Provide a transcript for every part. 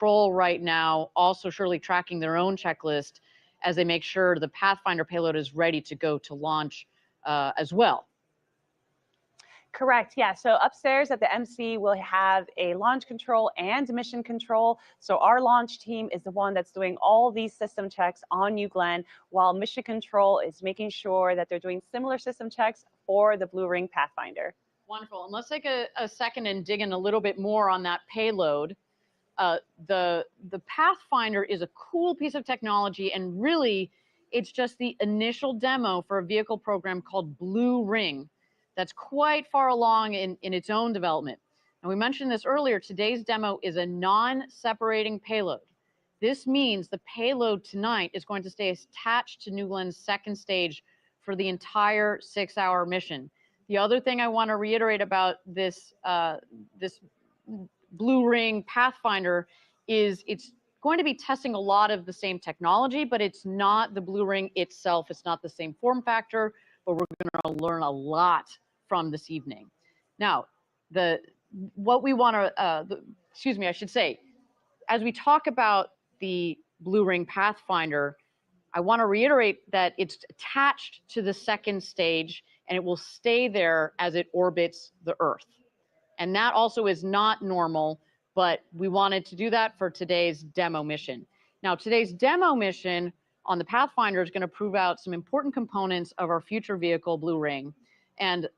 control right now, also surely tracking their own checklist as they make sure the Pathfinder payload is ready to go to launch as well. Correct, yeah. So upstairs at the MC, we'll have a launch control and mission control. So our launch team is the one that's doing all these system checks on New Glenn, while mission control is making sure that they're doing similar system checks for the Blue Ring Pathfinder. Wonderful. And let's take a second and dig in a little bit more on that payload. The Pathfinder is a cool piece of technology, and really, it's just the initial demo for a vehicle program called Blue Ring that's quite far along in its own development. And we mentioned this earlier, today's demo is a non-separating payload. This means the payload tonight is going to stay attached to New Glenn's second stage for the entire 6-hour mission. The other thing I want to reiterate about this, this Blue Ring Pathfinder is it's going to be testing a lot of the same technology, but it's not the Blue Ring itself. It's not the same form factor, but we're going to learn a lot from this evening. Now, what we want to, excuse me, I should say, as we talk about the Blue Ring Pathfinder, I want to reiterate that it's attached to the second stage and it will stay there as it orbits the Earth. And that also is not normal, but we wanted to do that for today's demo mission. Now, today's demo mission on the Pathfinder is going to prove out some important components of our future vehicle, Blue Ring. And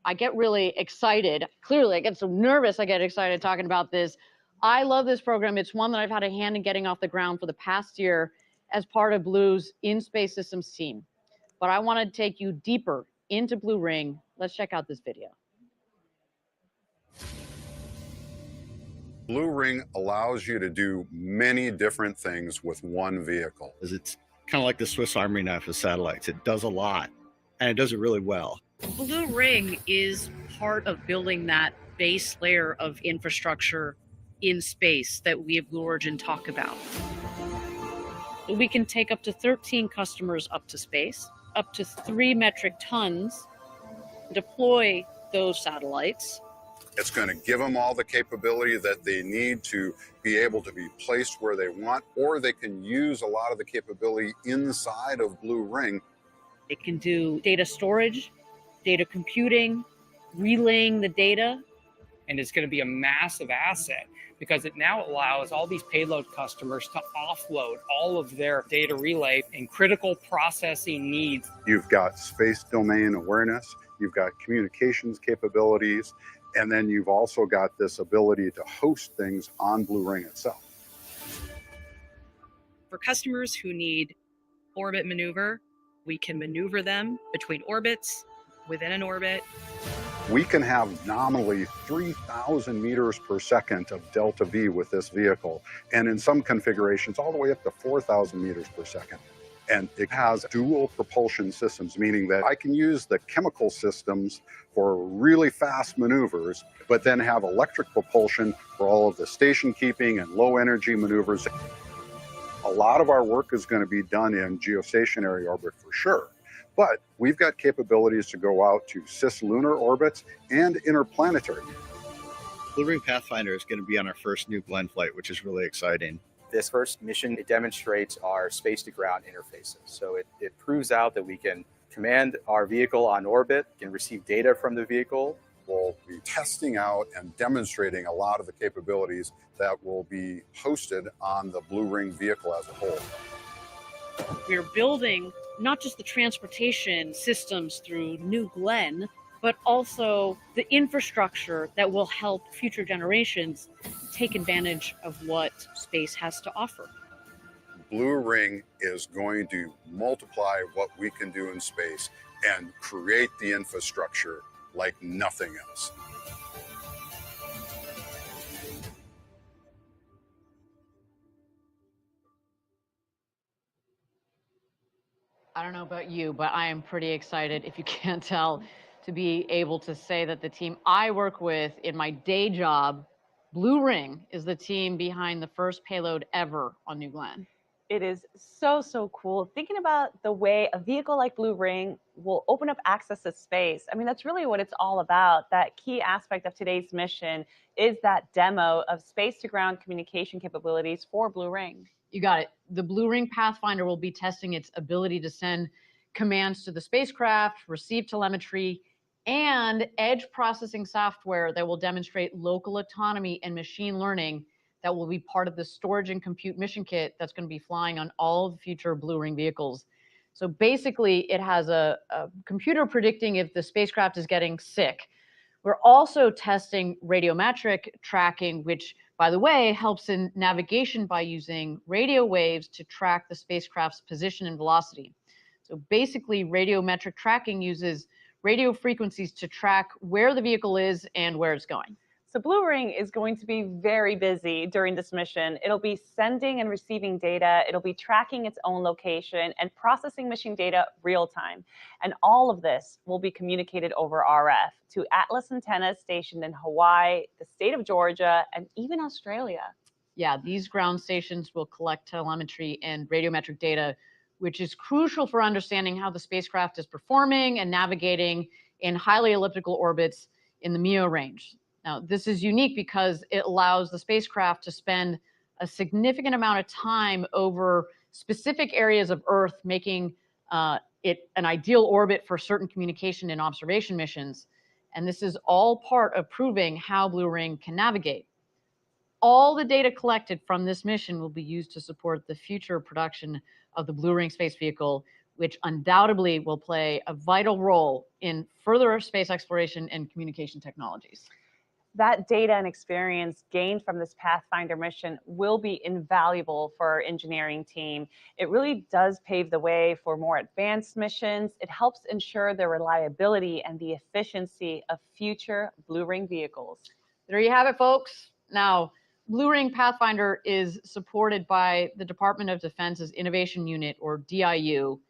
I get really excited. Clearly, I get so nervous I get excited talking about this. I love this program. It's one that I've had a hand in getting off the ground for the past year as part of Blue's in-space systems team. But I want to take you deeper into Blue Ring. Let's check out this video. Blue Ring allows you to do many different things with one vehicle. It's kind of like the Swiss Army knife of satellites. It does a lot, and it does it really well. Blue Ring is part of building that base layer of infrastructure in space that we at Blue Origin talk about. We can take up to 13 customers up to space, up to 3 metric tons, deploy those satellites. It's going to give them all the capability that they need to be able to be placed where they want, or they can use a lot of the capability inside of Blue Ring. It can do data storage, data computing, relaying the data. And it's going to be a massive asset because it now allows all these payload customers to offload all of their data relay and critical processing needs. You've got space domain awareness, you've got communications capabilities, and then you've also got this ability to host things on Blue Ring itself. For customers who need orbit maneuver, we can maneuver them between orbits, within an orbit. We can have nominally 3,000 meters per second of delta V with this vehicle, and in some configurations all the way up to 4,000 meters per second. And it has dual propulsion systems, meaning that I can use the chemical systems for really fast maneuvers, but then have electric propulsion for all of the station keeping and low energy maneuvers. A lot of our work is going to be done in geostationary orbit for sure, but we've got capabilities to go out to cislunar orbits and interplanetary. Blue Ring Pathfinder is going to be on our first New Glenn flight, which is really exciting. This first mission, it demonstrates our space-to-ground interfaces. So it proves out that we can command our vehicle on orbit, can receive data from the vehicle. We'll be testing out and demonstrating a lot of the capabilities that will be hosted on the Blue Ring vehicle as a whole. We're building not just the transportation systems through New Glenn, but also the infrastructure that will help future generations take advantage of what space has to offer. Blue Ring is going to multiply what we can do in space and create the infrastructure like nothing else. I don't know about you, but I am pretty excited, if you can't tell, to be able to say that the team I work with in my day job, Blue Ring, is the team behind the first payload ever on New Glenn. It is so, so cool. Thinking about the way a vehicle like Blue Ring will open up access to space. I mean, that's really what it's all about. That key aspect of today's mission is that demo of space to ground communication capabilities for Blue Ring. You got it. The Blue Ring Pathfinder will be testing its ability to send commands to the spacecraft, receive telemetry, and edge processing software that will demonstrate local autonomy and machine learning that will be part of the storage and compute mission kit that's going to be flying on all of the future Blue Ring vehicles. So basically, it has a computer predicting if the spacecraft is getting sick. We're also testing radiometric tracking, which, by the way, helps in navigation by using radio waves to track the spacecraft's position and velocity. So basically, radiometric tracking uses radio frequencies to track where the vehicle is and where it's going. So Blue Ring is going to be very busy during this mission. It'll be sending and receiving data. It'll be tracking its own location and processing mission data real time. And all of this will be communicated over RF to Atlas antennas stationed in Hawaii, the state of Georgia, and even Australia. Yeah, these ground stations will collect telemetry and radiometric data, which is crucial for understanding how the spacecraft is performing and navigating in highly elliptical orbits in the MEO range. Now, this is unique because it allows the spacecraft to spend a significant amount of time over specific areas of Earth, making it an ideal orbit for certain communication and observation missions. And this is all part of proving how Blue Ring can navigate. All the data collected from this mission will be used to support the future production of the Blue Ring space vehicle, which undoubtedly will play a vital role in further space exploration and communication technologies. That data and experience gained from this Pathfinder mission will be invaluable for our engineering team. It really does pave the way for more advanced missions. It helps ensure the reliability and the efficiency of future Blue Ring vehicles. There you have it, folks. Now, Blue Ring Pathfinder is supported by the Department of Defense's Innovation Unit, or DIU.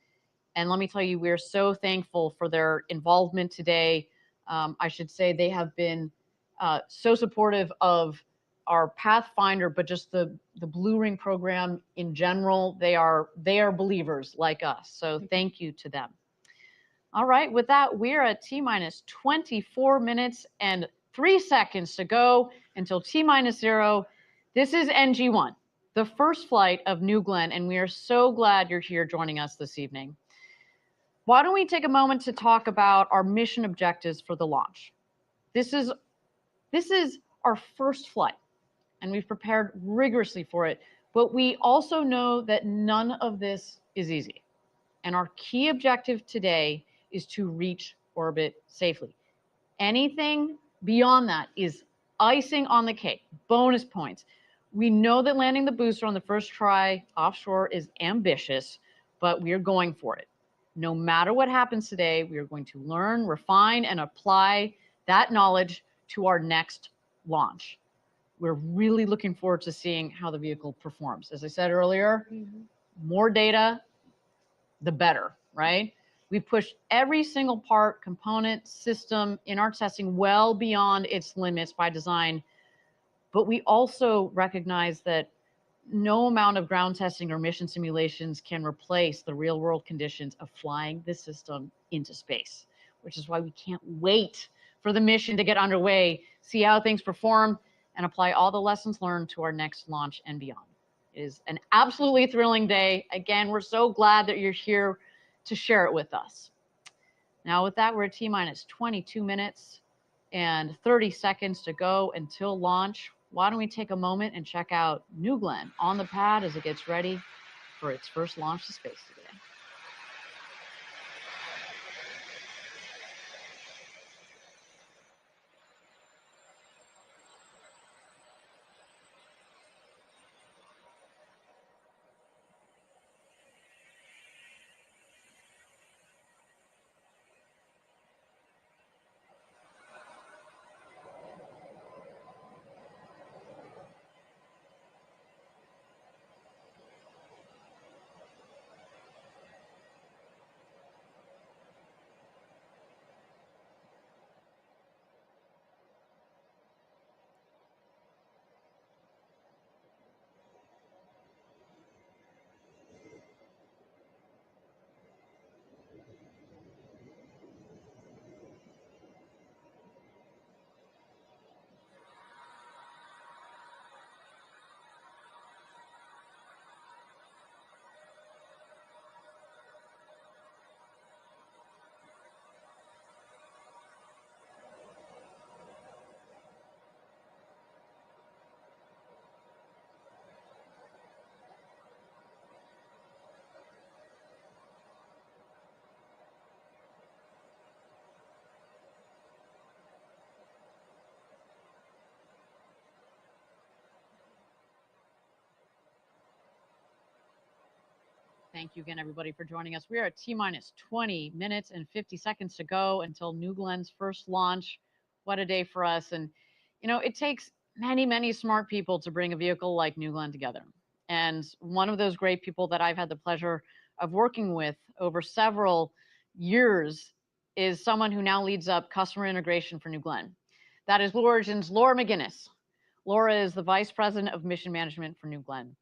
And let me tell you, we're so thankful for their involvement today. I should say they have been so supportive of our Pathfinder, but just the Blue Ring program in general. They are believers like us. So thank you to them. All right, with that, we're at T-minus 24 minutes and 3 seconds to go until T-minus 0. This is NG1, the first flight of New Glenn, and we are so glad you're here joining us this evening. Why don't we take a moment to talk about our mission objectives for the launch? This is our first flight, and we've prepared rigorously for it, but we also know that none of this is easy. And our key objective today is to reach orbit safely. Anything beyond that is icing on the cake, bonus points. We know that landing the booster on the first try offshore is ambitious, but we are going for it. No matter what happens today, we are going to learn, refine, and apply that knowledge to our next launch. We're really looking forward to seeing how the vehicle performs. As I said earlier, more data, the better, right? We pushed every single part, component, system in our testing well beyond its limits by design. But we also recognize that no amount of ground testing or mission simulations can replace the real world conditions of flying this system into space, which is why we can't wait for the mission to get underway, see how things perform, and apply all the lessons learned to our next launch and beyond. It is an absolutely thrilling day. Again, we're so glad that you're here to share it with us. Now with that, we're at T-minus 22 minutes and 30 seconds to go until launch. Why don't we take a moment and check out New Glenn on the pad as it gets ready for its first launch to space today. Thank you again, everybody, for joining us. We are at T-minus 20 minutes and 50 seconds to go until New Glenn's first launch. What a day for us. And, you know, it takes many, many smart people to bring a vehicle like New Glenn together. And one of those great people that I've had the pleasure of working with over several years is someone who now leads up customer integration for New Glenn. That is Blue Origin's Laura McGinnis. Laura is the Vice President of Mission Management for New Glenn.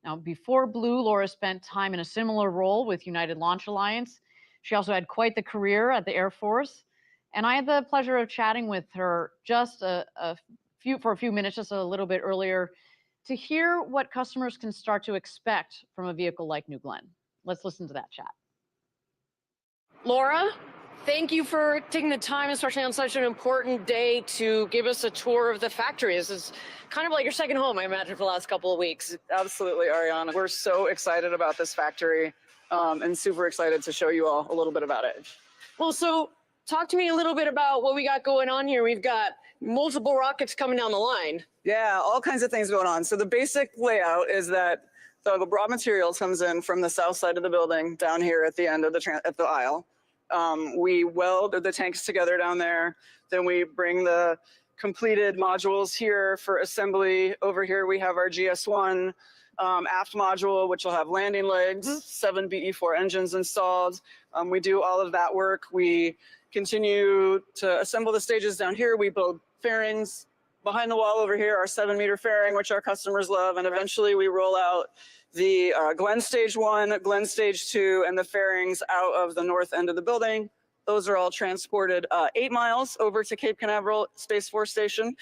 Now, before Blue, Laura spent time in a similar role with United Launch Alliance. She also had quite the career at the Air Force. And I had the pleasure of chatting with her just for a few minutes, just a little bit earlier, to hear what customers can start to expect from a vehicle like New Glenn. Let's listen to that chat. Laura, thank you for taking the time, especially on such an important day, to give us a tour of the factory. This is kind of like your second home, I imagine, for the last couple of weeks. Absolutely, Ariana. We're so excited about this factory and super excited to show you all a little bit about it. Well, so talk to me a little bit about what we got going on here. We've got multiple rockets coming down the line. Yeah, all kinds of things going on. So the basic layout is that the raw materials comes in from the south side of the building down here at the end of the aisle. We weld the tanks together down there. Then we bring the completed modules here for assembly. Over here we have our GS1 aft module, which will have landing legs, 7 BE4 engines installed. We do all of that work. We continue to assemble the stages down here. We build fairings. Behind the wall over here, our 7-meter fairing, which our customers love. And eventually we roll out the Glenn Stage 1, Glenn Stage 2, and the fairings out of the north end of the building. Those are all transported 8 miles over to Cape Canaveral Space Force Station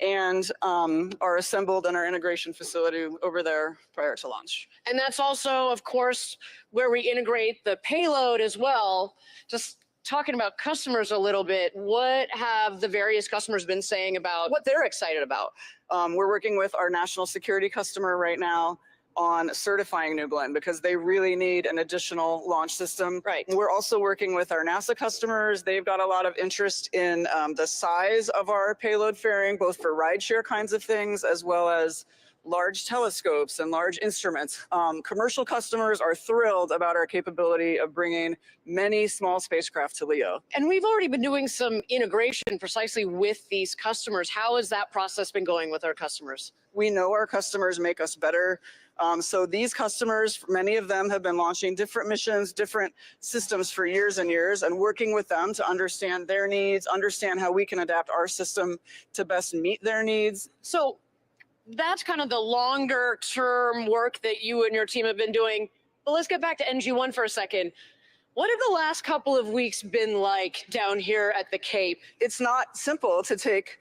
and are assembled in our integration facility over there prior to launch. And that's also, of course, where we integrate the payload as well. Just talking about customers a little bit, what have the various customers been saying about what they're excited about? We're working with our national security customer right now on certifying New Glenn because they really need an additional launch system. Right. We're also working with our NASA customers. They've got a lot of interest in the size of our payload fairing, both for rideshare kinds of things as well as large telescopes and large instruments. Commercial customers are thrilled about our capability of bringing many small spacecraft to LEO. And we've already been doing some integration precisely with these customers. How has that process been going with our customers? We know our customers make us better. So these customers, many of them have been launching different missions, different systems for years and years, and working with them to understand their needs, understand how we can adapt our system to best meet their needs. So that's kind of the longer term work that you and your team have been doing. But let's get back to NG1 for a second. What have the last couple of weeks been like down here at the Cape? It's not simple to take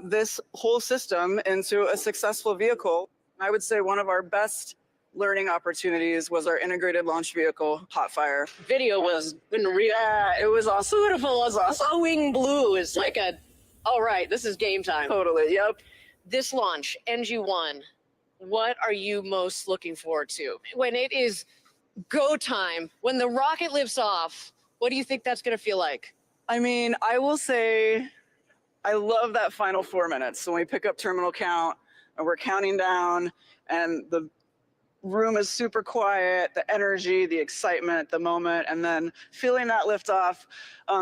this whole system into a successful vehicle. I would say one of our best learning opportunities was our integrated launch vehicle, Hotfire. Video was real. It was awesome. Beautiful. It was awesome. Glowing blue is like a, all right, this is game time. Totally, yep. This launch, NG1, what are you most looking forward to? When it is go time, when the rocket lifts off, what do you think that's going to feel like? I mean, I will say I love that final 4 minutes when we pick up terminal count and we're counting down and the room is super quiet, the energy, the excitement, the moment, and then feeling that lift off,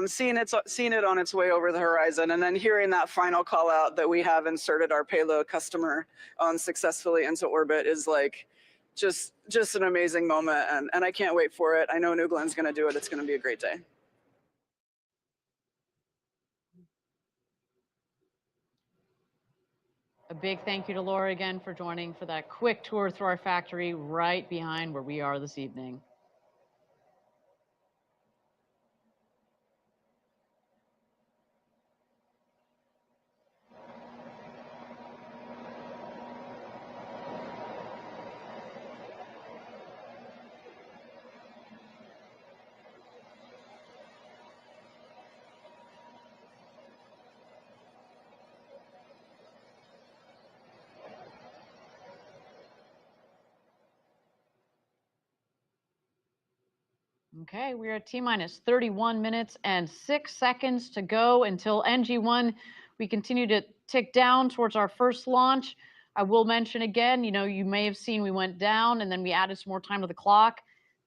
seeing it on its way over the horizon, and then hearing that final call out that we have inserted our payload customer successfully into orbit is like just an amazing moment, and I can't wait for it. I know New Glenn's gonna do it. It's gonna be a great day. A big thank you to Laura again for joining for that quick tour through our factory right behind where we are this evening. Okay, we're at T-minus 31 minutes and 6 seconds to go until NG1. We continue to tick down towards our first launch. I will mention again, you know, you may have seen we went down and then we added some more time to the clock.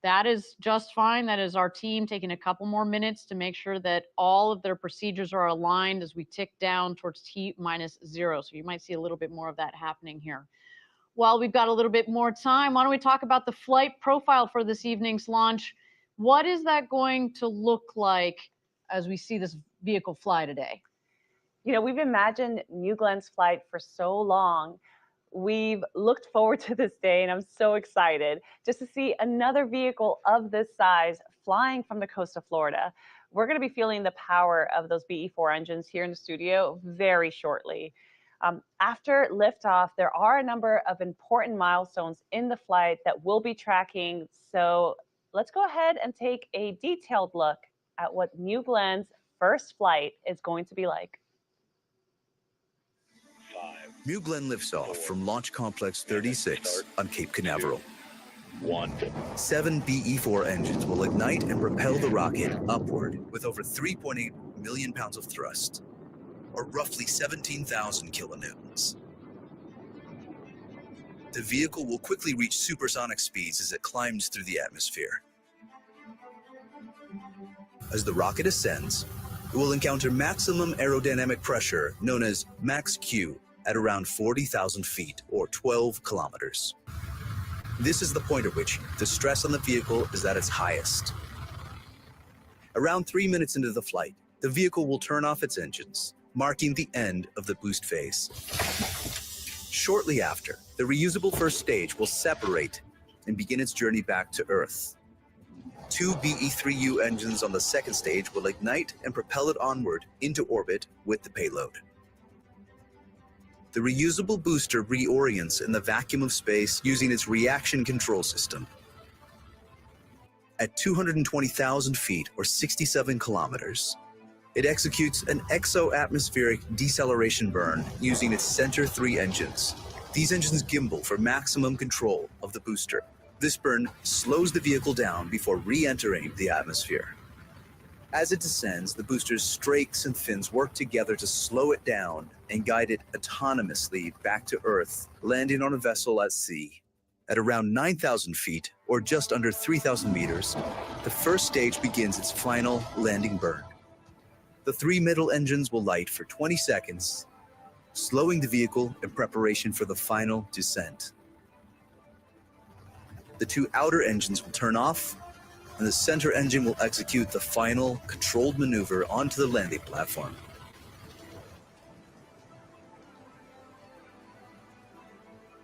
that is just fine. That is our team taking a couple more minutes to make sure that all of their procedures are aligned as we tick down towards T-0. So you might see a little bit more of that happening here. While we've got a little bit more time, why don't we talk about the flight profile for this evening's launch? What is that going to look like as we see this vehicle fly today? You know, we've imagined New Glen's flight for so long. We've looked forward to this day, and I'm so excited just to see another vehicle of this size flying from the coast of Florida. We're going to be feeling the power of those BE4 engines here in the studio very shortly. After liftoff, there are a number of important milestones in the flight that we'll be tracking. So let's go ahead and take a detailed look at what New Glen's first flight is going to be like. New Glenn lifts off from Launch Complex 36 on Cape Canaveral. 7 BE4 engines will ignite and propel the rocket upward with over 3.8 million pounds of thrust, or roughly 17,000 kilonewtons. The vehicle will quickly reach supersonic speeds as it climbs through the atmosphere. As the rocket ascends, it will encounter maximum aerodynamic pressure known as max Q at around 40,000 feet or 12 kilometers. This is the point at which the stress on the vehicle is at its highest. Around 3 minutes into the flight, the vehicle will turn off its engines, marking the end of the boost phase. Shortly after, the reusable first stage will separate and begin its journey back to Earth. 2 BE3U engines on the second stage will ignite and propel it onward into orbit with the payload. The reusable booster reorients in the vacuum of space using its reaction control system. At 220,000 feet or 67 kilometers, it executes an exo-atmospheric deceleration burn using its Center 3 engines. These engines gimbal for maximum control of the booster. This burn slows the vehicle down before re-entering the atmosphere. As it descends, the booster's strakes and fins work together to slow it down and guide it autonomously back to Earth, landing on a vessel at sea. At around 9,000 feet, or just under 3,000 meters, the first stage begins its final landing burn. The 3 middle engines will light for 20 seconds, slowing the vehicle in preparation for the final descent. The 2 outer engines will turn off, and the center engine will execute the final controlled maneuver onto the landing platform.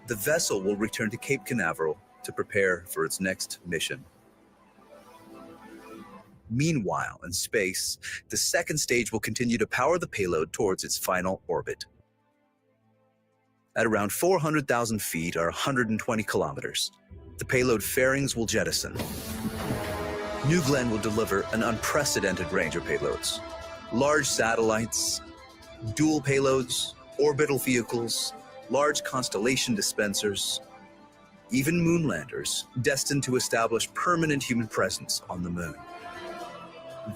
The vessel will return to Cape Canaveral to prepare for its next mission. Meanwhile, in space, the second stage will continue to power the payload towards its final orbit. At around 400,000 feet or 120 kilometers, the payload fairings will jettison. New Glenn will deliver an unprecedented range of payloads. Large satellites, dual payloads, orbital vehicles, large constellation dispensers, even moonlanders destined to establish permanent human presence on the moon.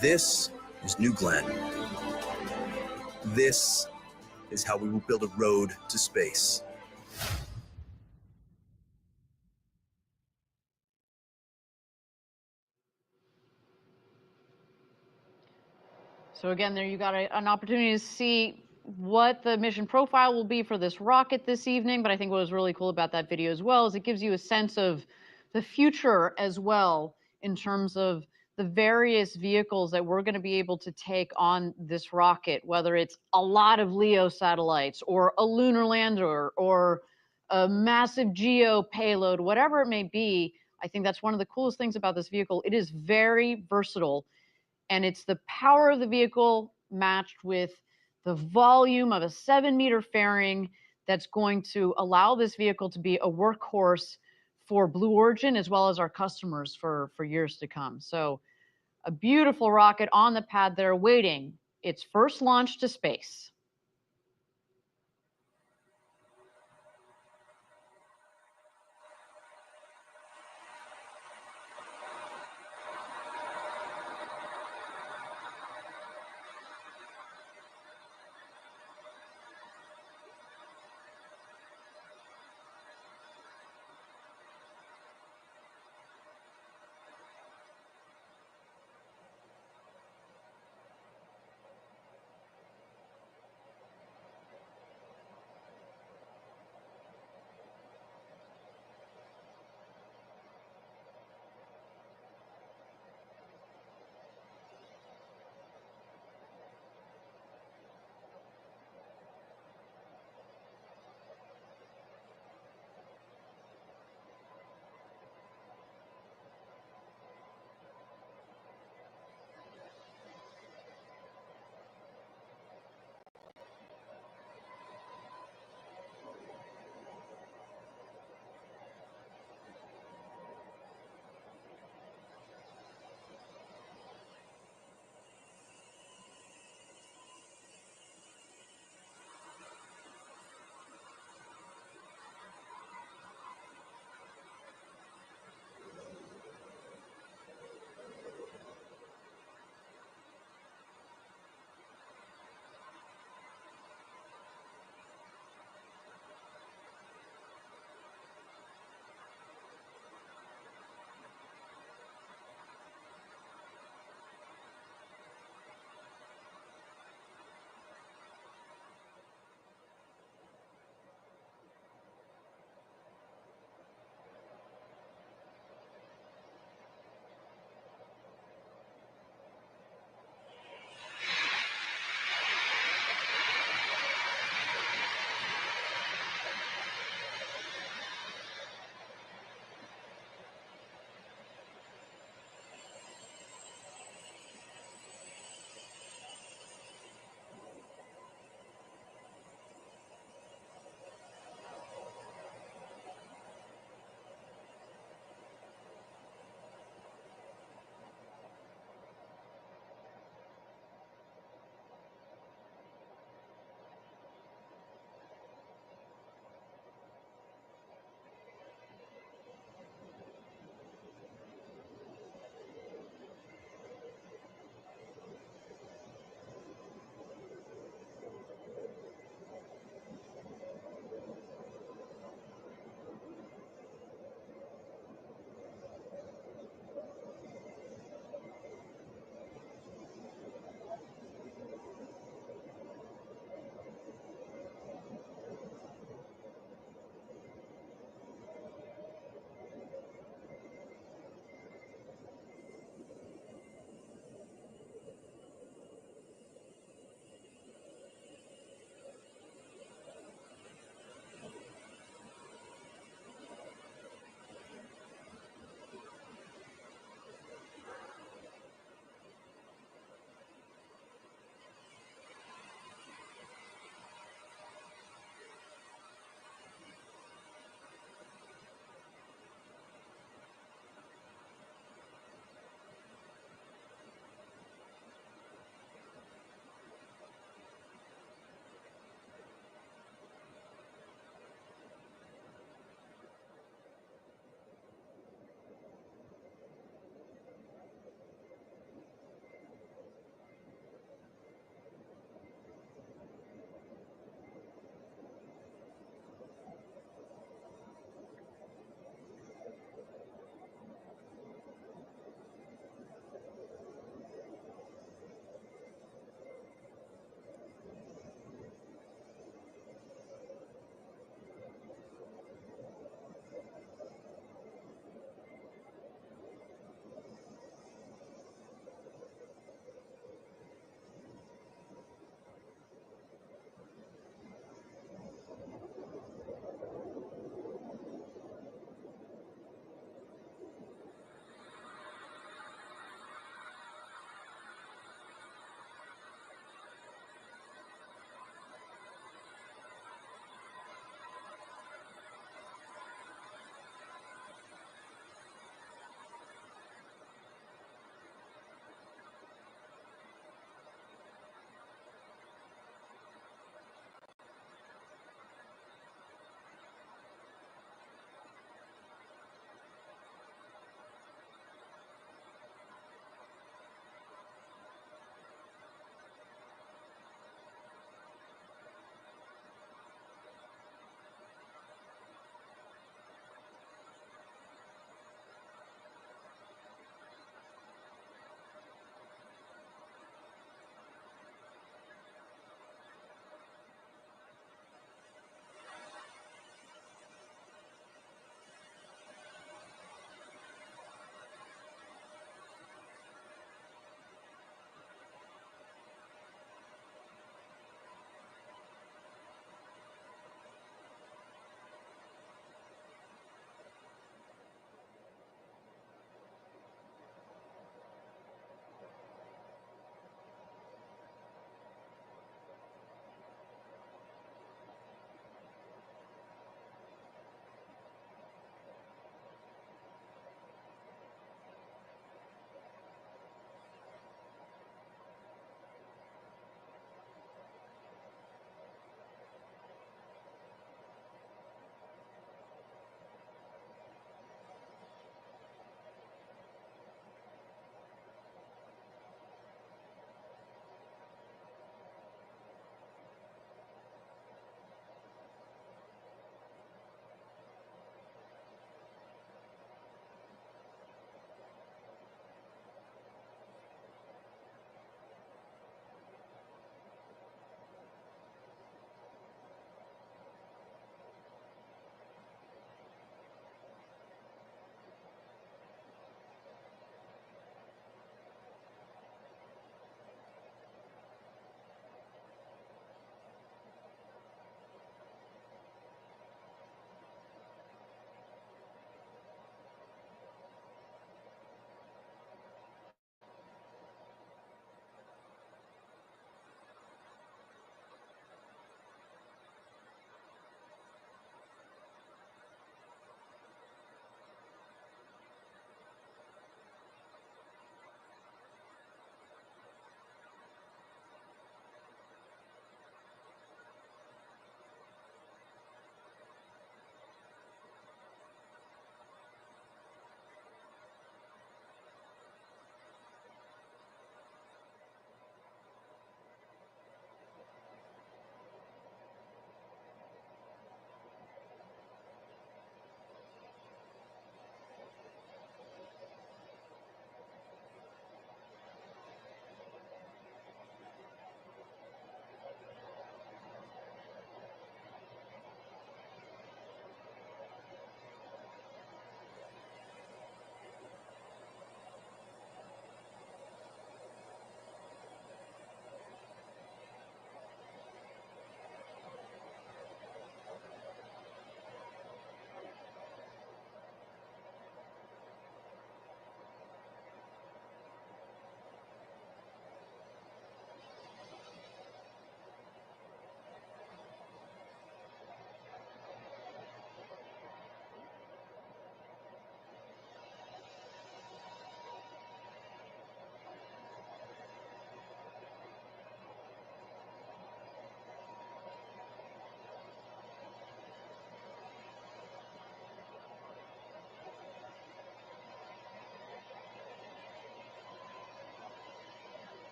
This is New Glenn. This is how we will build a road to space. So again, there you got an opportunity to see what the mission profile will be for this rocket this evening. But I think what was really cool about that video as well is it gives you a sense of the future as well in terms of the various vehicles that we're going to be able to take on this rocket, whether it's a lot of LEO satellites or a lunar lander or a massive GEO payload, whatever it may be. I think that's one of the coolest things about this vehicle. It is very versatile. And it's the power of the vehicle matched with the volume of a 7-meter fairing that's going to allow this vehicle to be a workhorse for Blue Origin as well as our customers for years to come. So a beautiful rocket on the pad there waiting its first launch to space.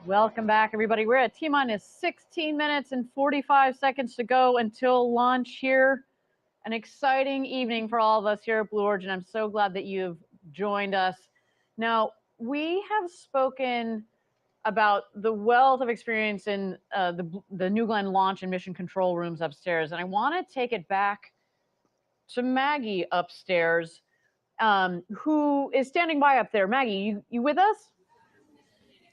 Welcome back, everybody. We're at T-minus 16 minutes and 45 seconds to go until launch here. An exciting evening for all of us here at Blue Origin. I'm so glad that you've joined us. Now, we have spoken about the wealth of experience in the New Glenn launch and mission control rooms upstairs. And I want to take it back to Maggie upstairs, who is standing by up there. Maggie, you with us?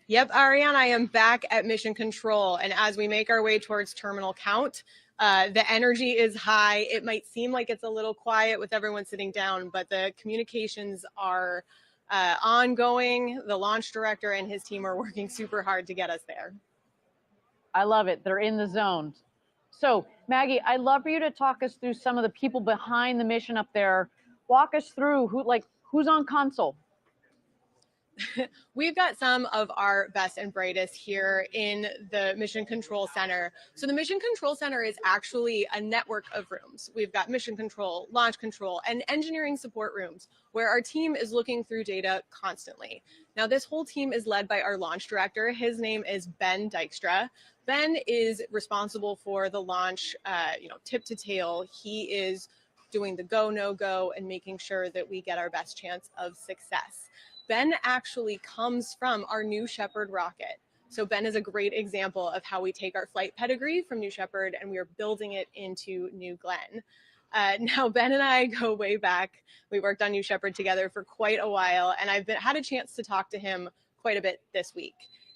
Yep, Ariane, I am back at mission control. And as we make our way towards terminal count, the energy is high. It might seem like it's a little quiet with everyone sitting down, but the communications are ongoing. The launch director and his team are working super hard to get us there. I love it. They're in the zone. So, Maggie, I'd love for you to talk us through some of the people behind the mission up there. Walk us through who's on console. We've got some of our best and brightest here in the Mission Control Center. So the Mission Control Center is actually a network of rooms. We've got Mission Control, Launch Control, and engineering support rooms where our team is looking through data constantly. Now, this whole team is led by our launch director. His name is Ben Dykstra. Ben is responsible for the launch, tip to tail. He is doing the go, no go, and making sure that we get our best chance of success. Ben actually comes from our New Shepard rocket. So Ben is a great example of how we take our flight pedigree from New Shepard and we are building it into New Glenn. Now, Ben and I go way back. We worked on New Shepard together for quite a while, and I've had a chance to talk to him quite a bit this week.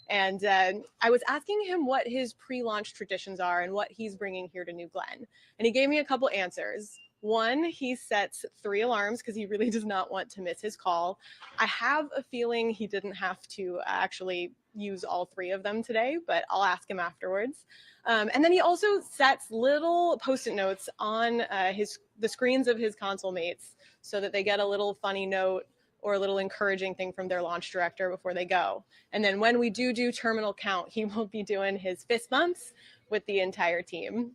And I was asking him what his pre-launch traditions are and what he's bringing here to New Glenn. And he gave me a couple answers. One, he sets 3 alarms because he really does not want to miss his call. I have a feeling he didn't have to actually use all 3 of them today, but I'll ask him afterwards. And then he also sets little Post-it notes on the screens of his console mates so that they get a little funny note or a little encouraging thing from their launch director before they go. And then when we do terminal count, he will be doing his fist bumps with the entire team.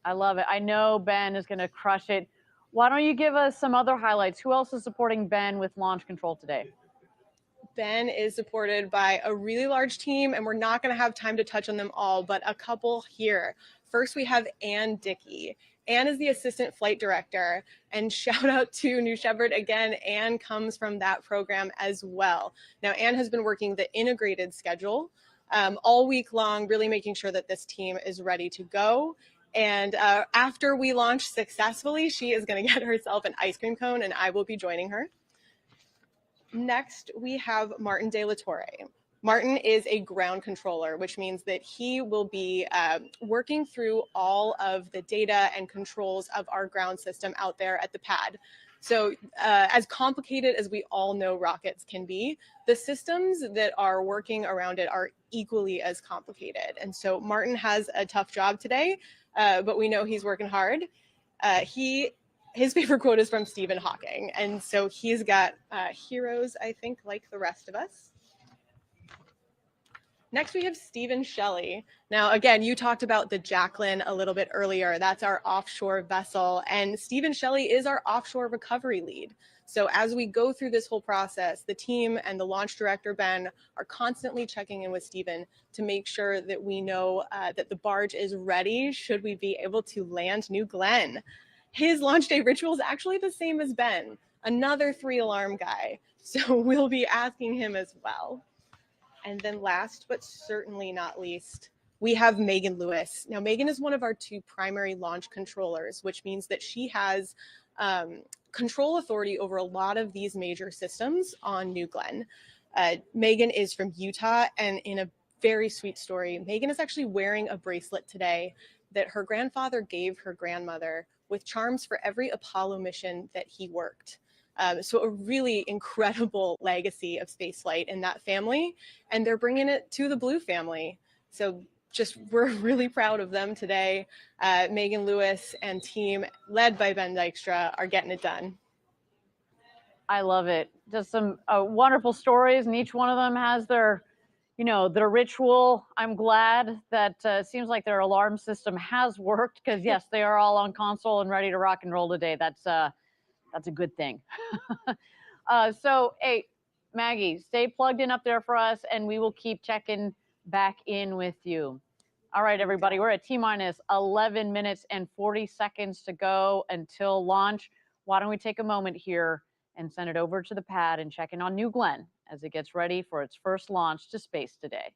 I love it. I know Ben is going to crush it. Why don't you give us some other highlights? Who else is supporting Ben with launch control today? Ben is supported by a really large team, and we're not going to have time to touch on them all, but a couple here. First, we have Ann Dickey. Ann is the assistant flight director, and shout out to New Shepard again. Ann comes from that program as well. Now, Ann has been working the integrated schedule all week long, really making sure that this team is ready to go. And after we launch successfully, she is going to get herself an ice cream cone, and I will be joining her. Next, we have Martin De La Torre. Martin is a ground controller, which means that he will be working through all of the data and controls of our ground system out there at the pad. So as complicated as we all know rockets can be, the systems that are working around it are equally as complicated. And so Martin has a tough job today, but we know he's working hard. His favorite quote is from Stephen Hawking. And so he's got heroes, I think, like the rest of us. Next, we have Stephen Shelley. Now, again, you talked about the Jacqueline a little bit earlier. That's our offshore vessel. And Stephen Shelley is our offshore recovery lead. So as we go through this whole process, the team and the launch director, Ben, are constantly checking in with Stephen to make sure that we know that the barge is ready should we be able to land New Glenn. His launch day ritual is actually the same as Ben, another 3-alarm guy. So we'll be asking him as well. And then last, but certainly not least, we have Megan Lewis. Now, Megan is one of our 2 primary launch controllers, which means that she has control authority over a lot of these major systems on New Glenn. Megan is from Utah, and in a very sweet story, Megan is actually wearing a bracelet today that her grandfather gave her grandmother with charms for every Apollo mission that he worked. So a really incredible legacy of spaceflight in that family, and they're bringing it to the Blue family. So we're really proud of them today. Megan Lewis and team led by Ben Dykstra are getting it done. I love it. Just some wonderful stories, and each one of them has their ritual. I'm glad that it seems like their alarm system has worked, because yes, they are all on console and ready to rock and roll today. That's a good thing. So, hey, Maggie, stay plugged in up there for us, and we will keep checking back in with you. All right, everybody, we're at T-minus 11 minutes and 40 seconds to go until launch. Why don't we take a moment here and send it over to the pad and check in on New Glenn as it gets ready for its first launch to space today.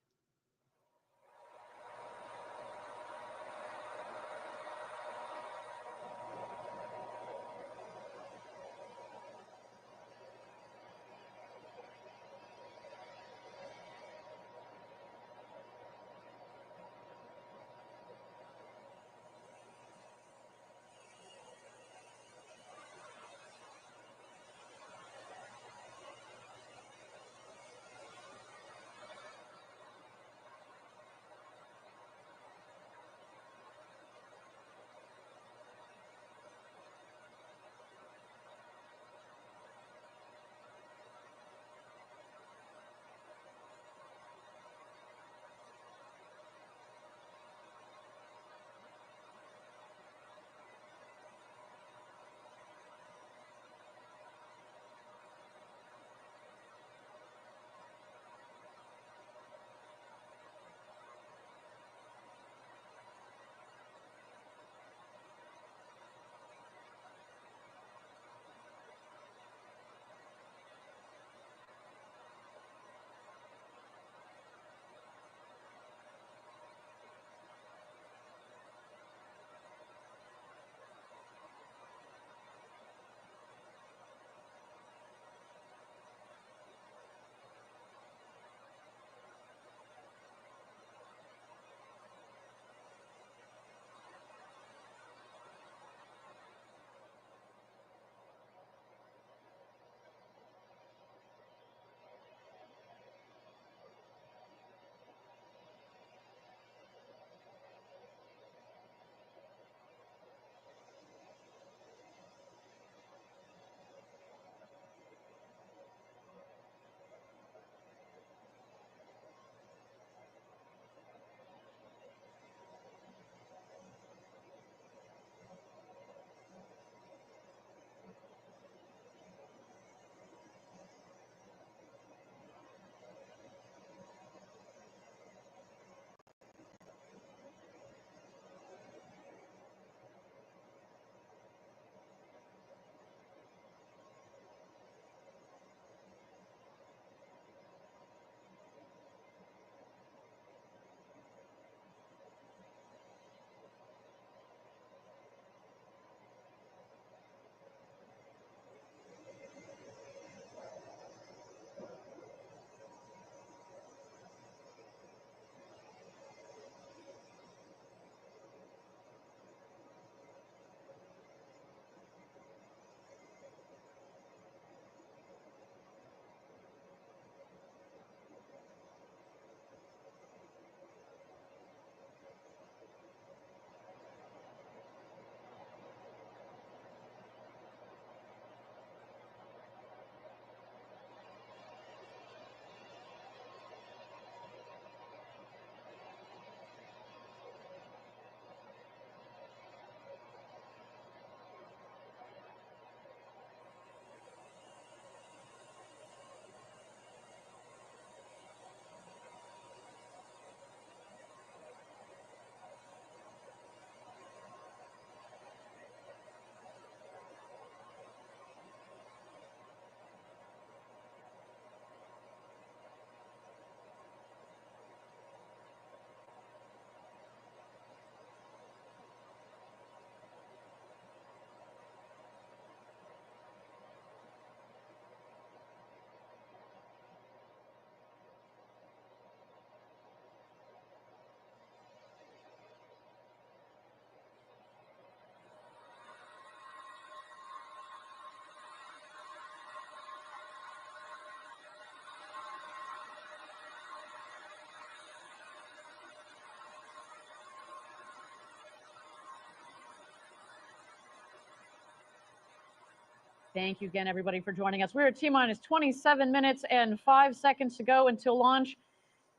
Thank you again, everybody, for joining us. We're at T-minus 27 minutes and 5 seconds to go until launch.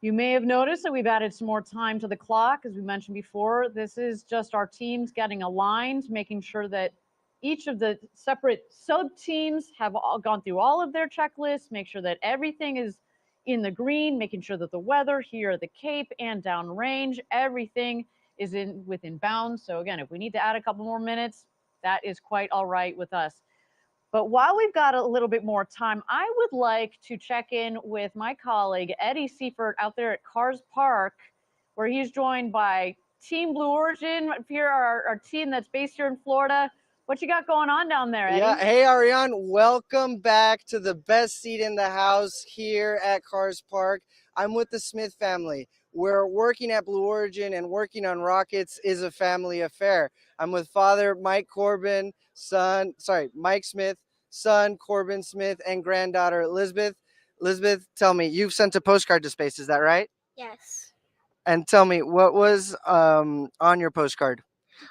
You may have noticed that we've added some more time to the clock. As we mentioned before, this is just our teams getting aligned, making sure that each of the separate sub teams have all gone through all of their checklists, make sure that everything is in the green, making sure that the weather here at the Cape and downrange, everything is within bounds. So again, if we need to add a couple more minutes, that is quite all right with us. But while we've got a little bit more time, I would like to check in with my colleague, Eddie Seifert, out there at Cars Park, where he's joined by Team Blue Origin, here, our team that's based here in Florida. What you got going on down there, Eddie? Yeah, hey Ariane, welcome back to the best seat in the house here at Cars Park. I'm with the Smith family. We're working at Blue Origin, and working on rockets is a family affair. I'm with father Mike Smith, son Corbin Smith, and granddaughter Elizabeth. Elizabeth, tell me, you've sent a postcard to space, is that right? Yes. And tell me, what was on your postcard?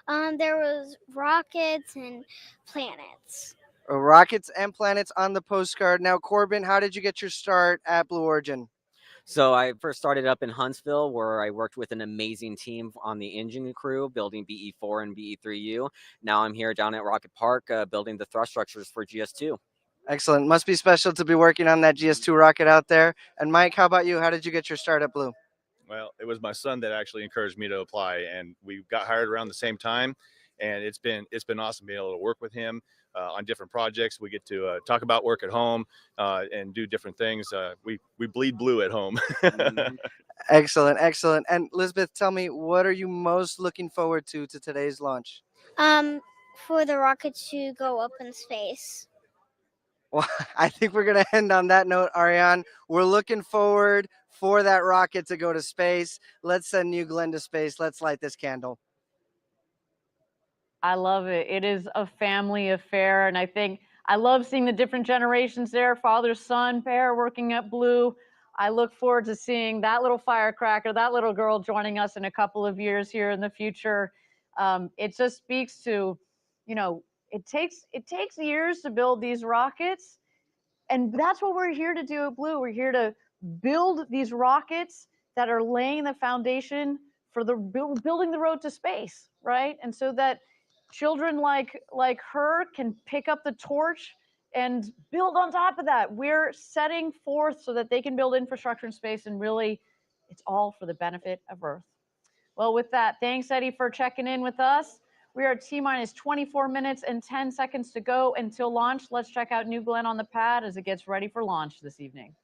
There was rockets and planets. Rockets and planets on the postcard. Now, Corbin, how did you get your start at Blue Origin? So I first started up in Huntsville, where I worked with an amazing team on the engine crew, building BE4 and BE3U. Now I'm here down at Rocket Park, building the thrust structures for GS2. Excellent. Must be special to be working on that GS2 rocket out there. And Mike, how about you? How did you get your start at Blue? Well, it was my son that actually encouraged me to apply, and we got hired around the same time. And it's been awesome being able to work with him on different projects. We get to talk about work at home and do different things. We bleed blue at home. Excellent, excellent. And Elizabeth, tell me, what are you most looking forward to today's launch? For the rocket to go up in space. Well, I think we're going to end on that note, Ariane. We're looking forward for that rocket to go to space. Let's send New Glenn to space. Let's light this candle. I love it. It is a family affair. And I think I love seeing the different generations there, father, son pair working at Blue. I look forward to seeing that little firecracker, that little girl joining us in a couple of years here in the future. It just speaks to, it takes years to build these rockets. And that's what we're here to do at Blue. We're here to build these rockets that are laying the foundation for building the road to space, right? And so that children like her can pick up the torch and build on top of that. We're setting forth so that they can build infrastructure in space, and really it's all for the benefit of Earth. Well, with that, thanks, Eddie, for checking in with us. We are at T-minus 24 minutes and 10 seconds to go until launch. Let's check out New Glenn on the pad as it gets ready for launch this evening.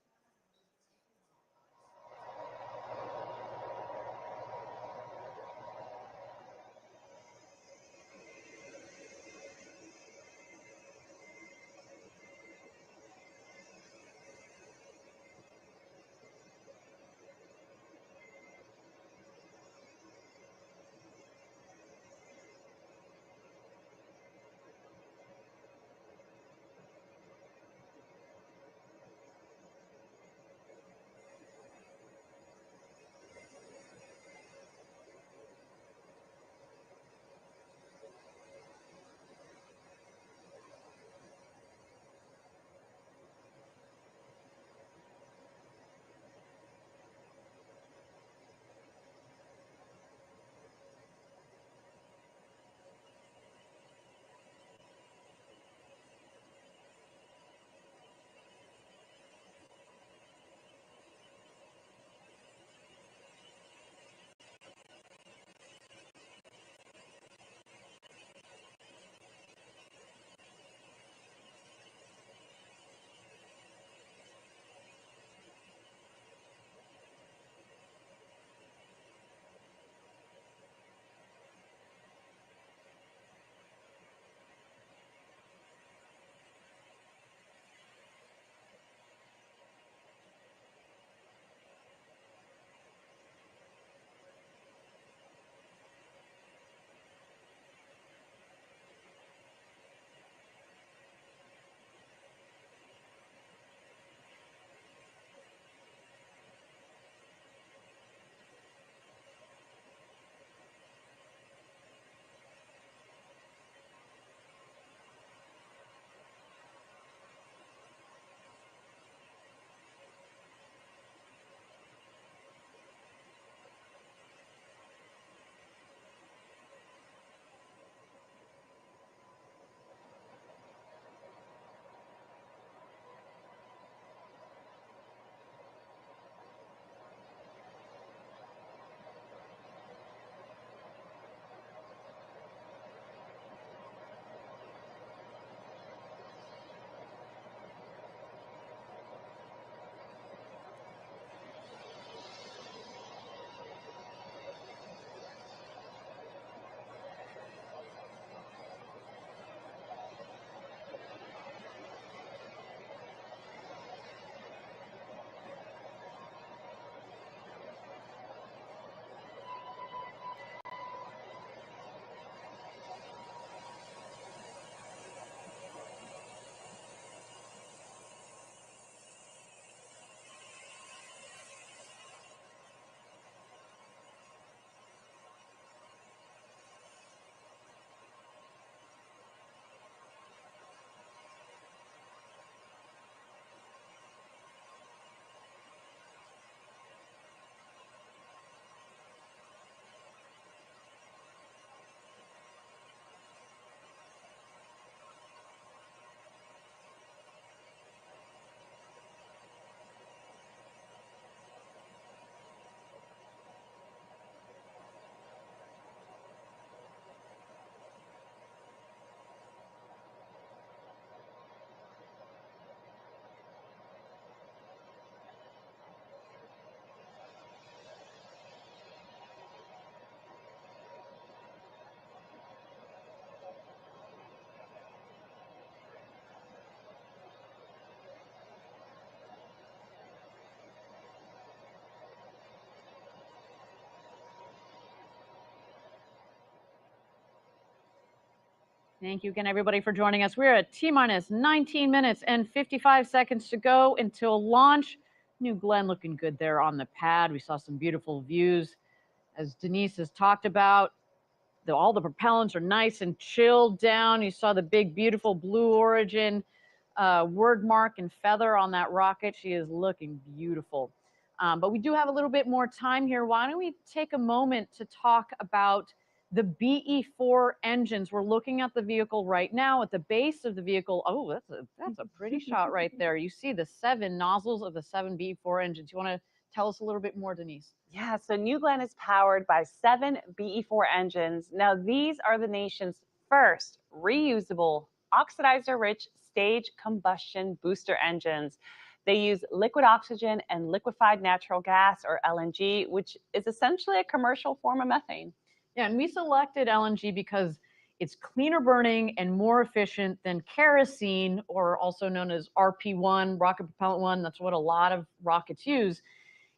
Thank you again, everybody, for joining us. We're at T-minus 19 minutes and 55 seconds to go until launch. New Glenn looking good there on the pad. We saw some beautiful views, as Denise has talked about. All the propellants are nice and chilled down. You saw the big, beautiful Blue Origin word mark and feather on that rocket. She is looking beautiful. But we do have a little bit more time here. Why don't we take a moment to talk about the BE4 engines? We're looking at the vehicle right now. At the base of the vehicle, oh, that's a pretty shot right there. You see the 7 nozzles of the 7 BE4 engines. You want to tell us a little bit more, Denise? Yeah, so New Glenn is powered by 7 BE4 engines. Now, these are the nation's first reusable, oxidizer-rich stage combustion booster engines. They use liquid oxygen and liquefied natural gas, or LNG, which is essentially a commercial form of methane. Yeah, and we selected LNG because it's cleaner burning and more efficient than kerosene, or also known as RP1, rocket propellant 1. That's what a lot of rockets use.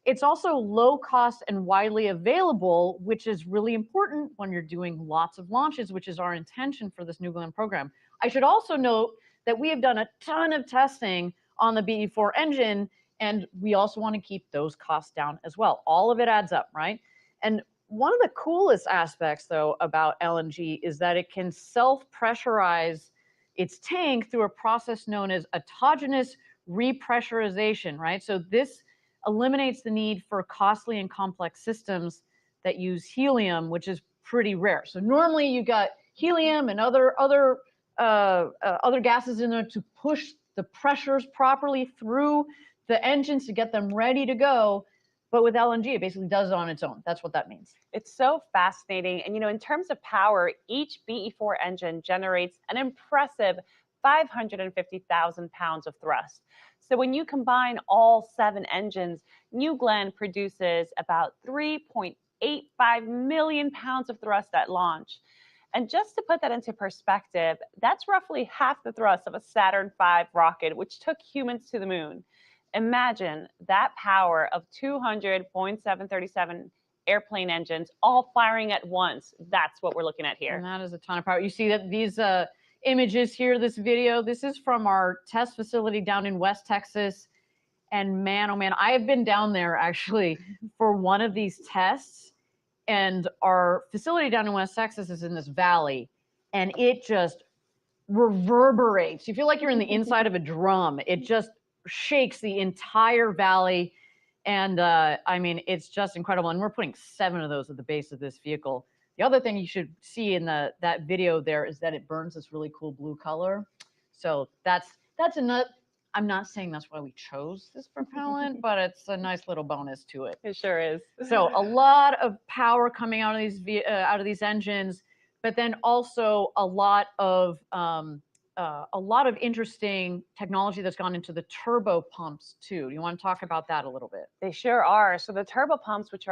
It's also low cost and widely available, which is really important when you're doing lots of launches, which is our intention for this New Glenn program. I should also note that we have done a ton of testing on the BE4 engine, and we also want to keep those costs down as well. All of it adds up, right? And one of the coolest aspects, though, about LNG is that it can self-pressurize its tank through a process known as autogenous repressurization, right? So this eliminates the need for costly and complex systems that use helium, which is pretty rare. So normally you got helium and other gases in there to push the pressures properly through the engines to get them ready to go. But with LNG, it basically does it on its own. That's what that means. It's so fascinating. And, in terms of power, each BE4 engine generates an impressive 550,000 pounds of thrust. So when you combine all 7 engines, New Glenn produces about 3.85 million pounds of thrust at launch. And just to put that into perspective, that's roughly half the thrust of a Saturn V rocket, which took humans to the moon. Imagine that power of 200.737 airplane engines all firing at once. That's what we're looking at here. And that is a ton of power. You see that these images here, this video, this is from our test facility down in West Texas. And man, oh man, I have been down there actually for one of these tests. And our facility down in West Texas is in this valley, and it just reverberates. You feel like you're in the inside of a drum. It just shakes the entire valley. And I mean, it's just incredible. And we're putting 7 of those at the base of this vehicle. The other thing you should see in that video there is that it burns this really cool blue color. So that's another. I'm not saying that's why we chose this propellant, but it's a nice little bonus to it. It sure is. So a lot of power coming out of these engines, but then also a lot of interesting technology that's gone into the turbo pumps too. You want to talk about that a little bit? They sure are. So the turbo pumps, which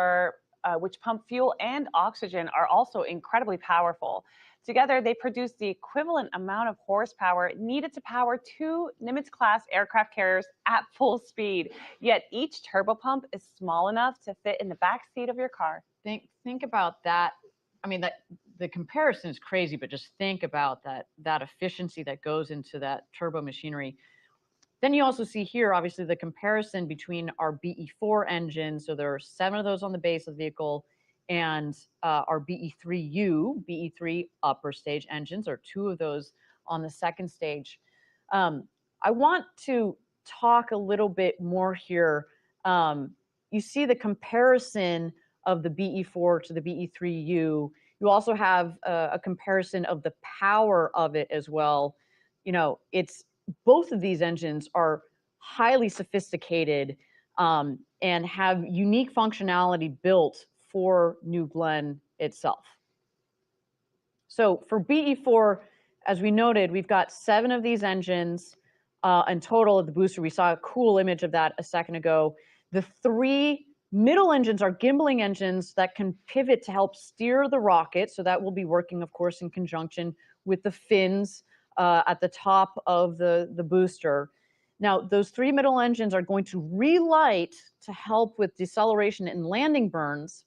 pump fuel and oxygen, are also incredibly powerful. Together, they produce the equivalent amount of horsepower needed to power 2 Nimitz-class aircraft carriers at full speed. Yet each turbo pump is small enough to fit in the back seat of your car. Think about that. I mean, the comparison is crazy, but just think about that efficiency that goes into that turbo machinery. Then you also see here, obviously, the comparison between our BE4 engine. So there are 7 of those on the base of the vehicle, and our BE3U, BE3 upper stage engines, or 2 of those on the second stage. I want to talk a little bit more here. You see the comparison of the BE4 to the BE3U. You also have a comparison of the power of it as well. Both of these engines are highly sophisticated and have unique functionality built for New Glenn itself. So for BE4, as we noted, we've got 7 of these engines in total of the booster. We saw a cool image of that a second ago. The 3 middle engines are gimbaling engines that can pivot to help steer the rocket. So that will be working, of course, in conjunction with the fins at the top of the booster. Now, those 3 middle engines are going to relight to help with deceleration and landing burns.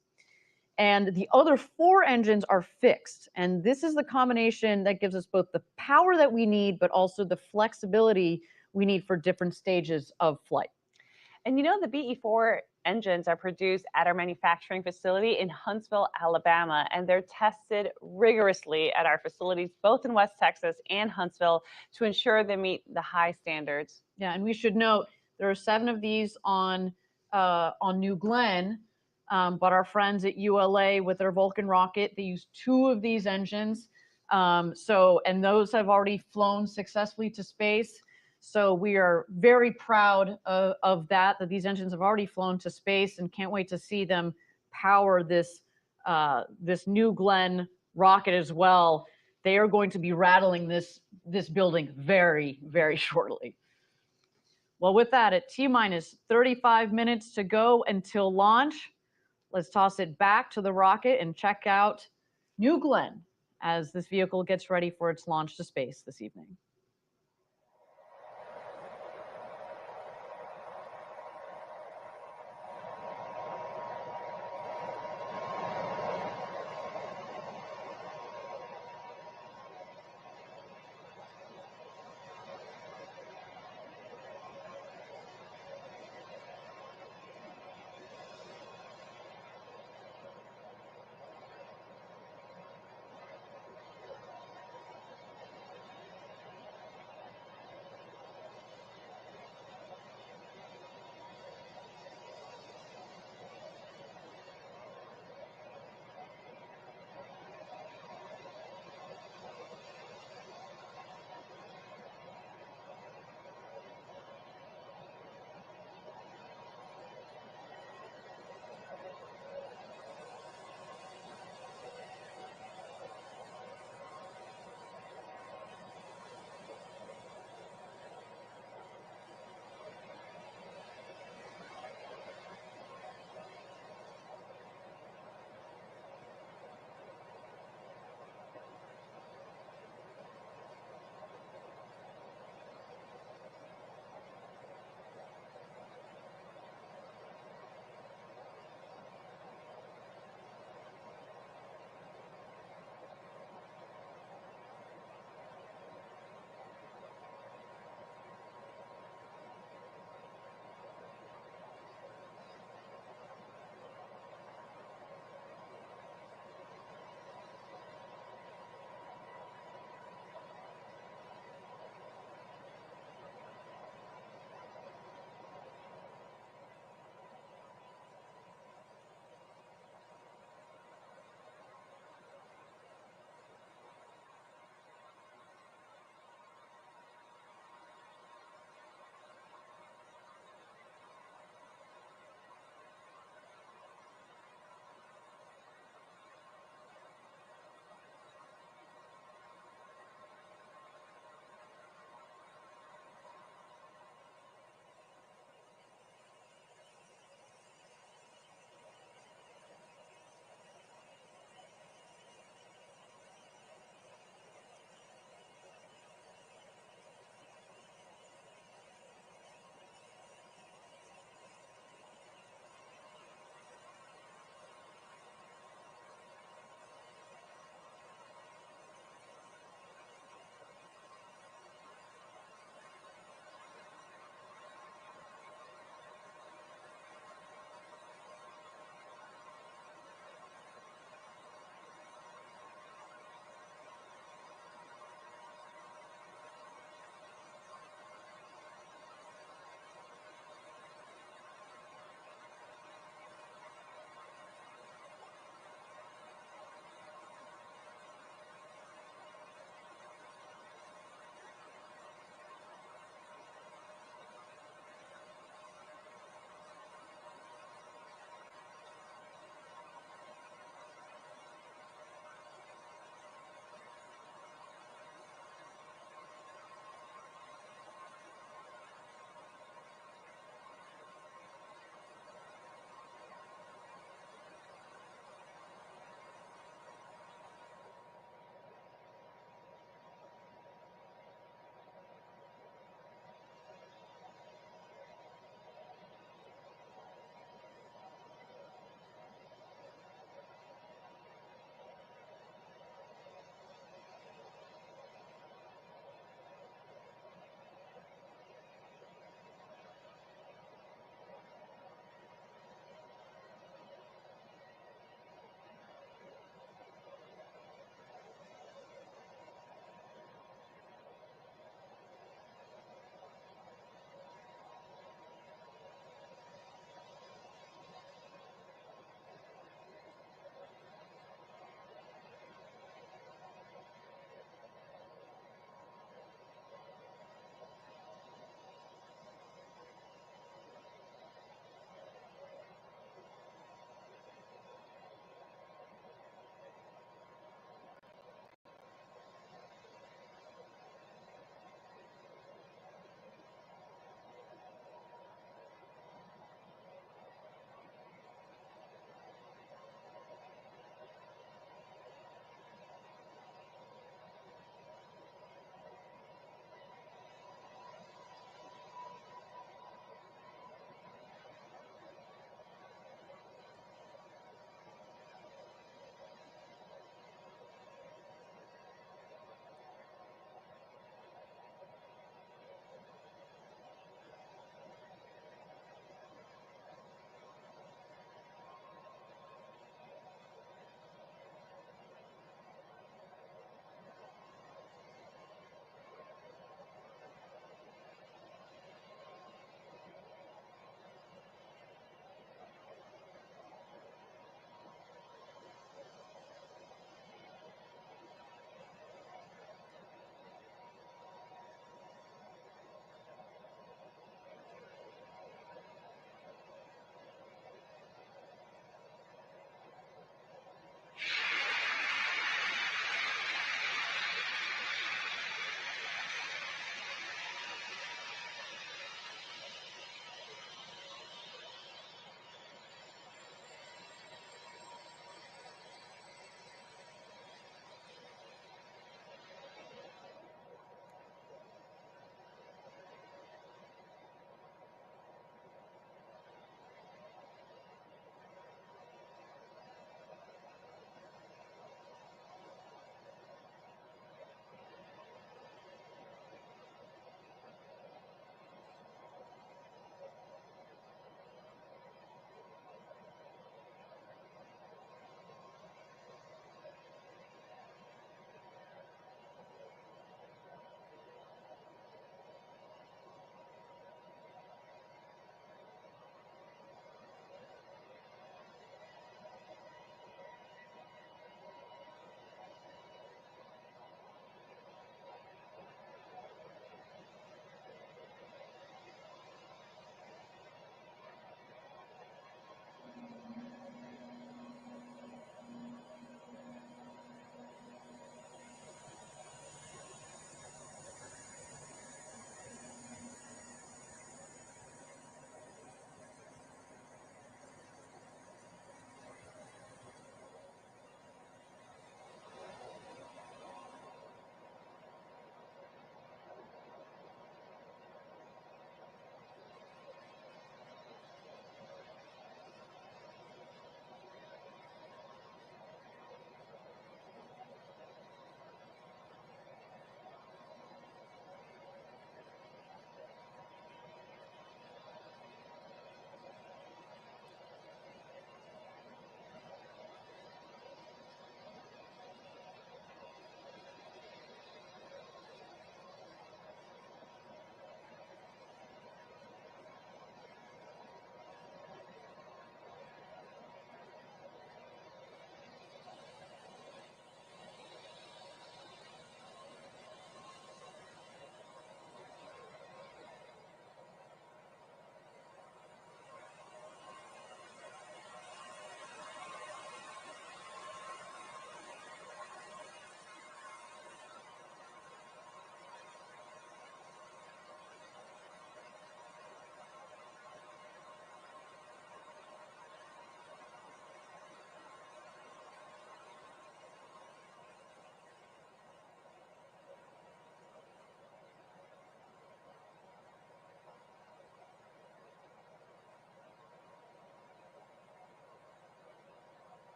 and the other 4 engines are fixed. And this is the combination that gives us both the power that we need, but also the flexibility we need for different stages of flight. And you know, the BE4 engines are produced at our manufacturing facility in Huntsville, Alabama, and they're tested rigorously at our facilities, both in West Texas and Huntsville, to ensure they meet the high standards. Yeah, and we should note there are 7 of these on New Glenn, but our friends at ULA with their Vulcan rocket, they use 2 of these engines. And those have already flown successfully to space. So we are very proud of that these engines have already flown to space, and can't wait to see them power this New Glenn rocket as well. They are going to be rattling this building very, very shortly. Well, with that, at T-minus 35 minutes to go until launch, let's toss it back to the rocket and check out New Glenn as this vehicle gets ready for its launch to space this evening.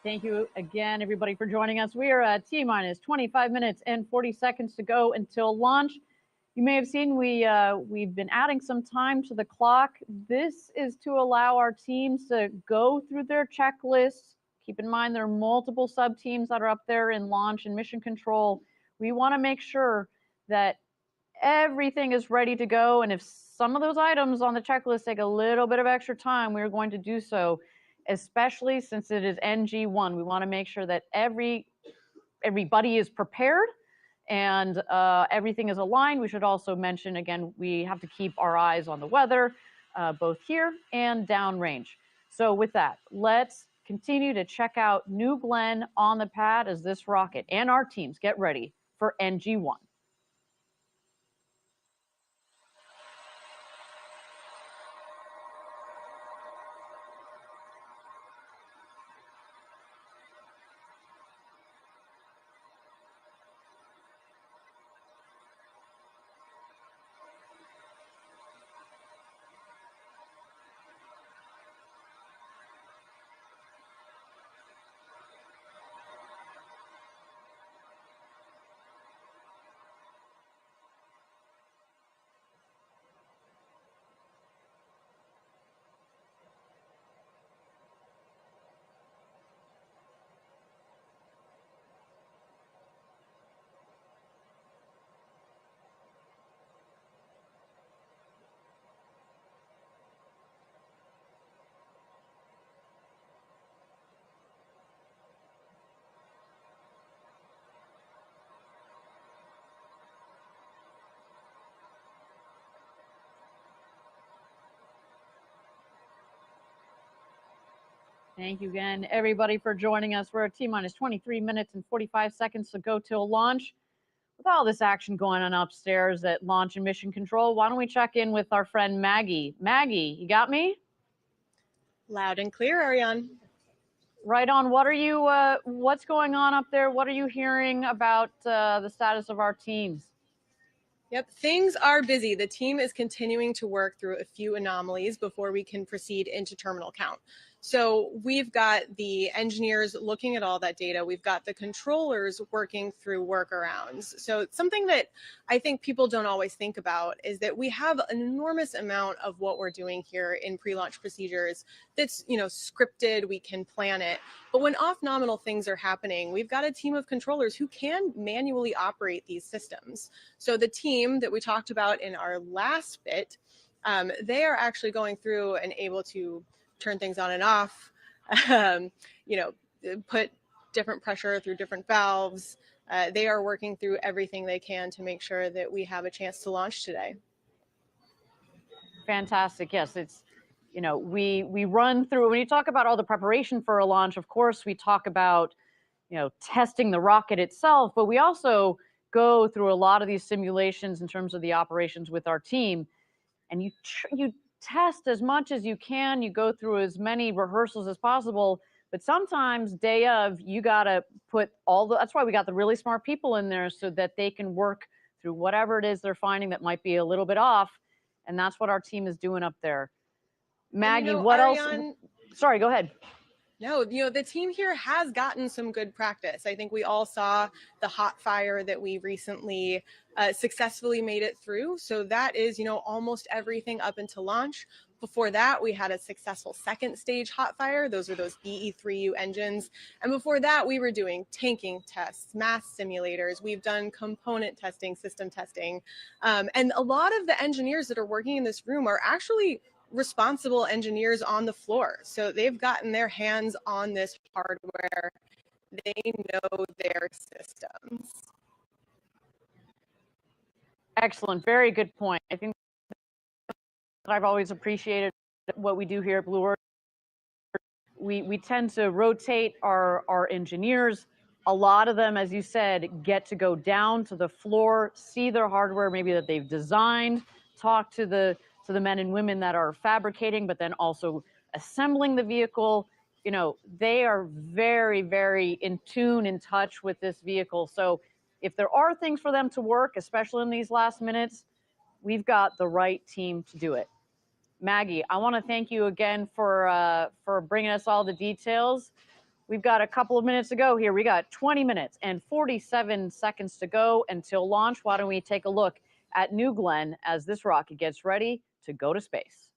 Thank you again, everybody, for joining us. We are at T-minus 25 minutes and 40 seconds to go until launch. You may have seen we've been adding some time to the clock. This is to allow our teams to go through their checklists. Keep in mind there are multiple sub-teams that are up there in launch and mission control. We want to make sure that everything is ready to go, and if some of those items on the checklist take a little bit of extra time, we're going to do so, especially since it is NG1. We want to make sure that everybody is prepared and everything is aligned. We should also mention, again, we have to keep our eyes on the weather, both here and downrange. So with that, let's continue to check out New Glenn on the pad as this rocket and our teams get ready for NG1. Thank you again, everybody, for joining us. We're at T-minus 23 minutes and 45 seconds to go till launch. With all this action going on upstairs at launch and mission control, why don't we check in with our friend Maggie? Maggie, you got me? Loud and clear, Ariane. Right on. What's going on up there? What are you hearing about the status of our teams? Yep, things are busy. The team is continuing to work through a few anomalies before we can proceed into terminal count. So we've got the engineers looking at all that data. We've got the controllers working through workarounds. So something that I think people don't always think about is that we have an enormous amount of what we're doing here in pre-launch procedures that's, scripted, we can plan it. But when off-nominal things are happening, we've got a team of controllers who can manually operate these systems. So the team that we talked about in our last bit, they are actually going through and able to turn things on and off, put different pressure through different valves. They are working through everything they can to make sure that we have a chance to launch today. Fantastic. Yes, it's, we run through, when you talk about all the preparation for a launch, of course, we talk about, testing the rocket itself, but we also go through a lot of these simulations in terms of the operations with our team. And you test as much as you can, you go through as many rehearsals as possible, but sometimes day of, you gotta put that's why we got the really smart people in there so that they can work through whatever it is they're finding that might be a little bit off. And that's what our team is doing up there. Maggie, what Ariane, else? Sorry, go ahead. No, the team here has gotten some good practice. I think we all saw the hot fire that we recently successfully made it through. So that is, almost everything up until launch. Before that, we had a successful second stage hot fire. Those are those BE3U engines. And before that, we were doing tanking tests, mass simulators. We've done component testing, system testing. And a lot of the engineers that are working in this room are actually responsible engineers on the floor. So they've gotten their hands on this hardware. They know their systems. Excellent. Very good point. I think I've always appreciated what we do here at Blue Origin. We tend to rotate our engineers. A lot of them, as you said, get to go down to the floor, see their hardware maybe that they've designed, talk to the men and women that are fabricating, but then also assembling the vehicle. They are very, very in tune, in touch with this vehicle. So if there are things for them to work, especially in these last minutes, we've got the right team to do it. Maggie, I want to thank you again for bringing us all the details. We've got a couple of minutes to go here. We got 20 minutes and 47 seconds to go until launch. Why don't we take a look at New Glenn as this rocket gets ready to go to space?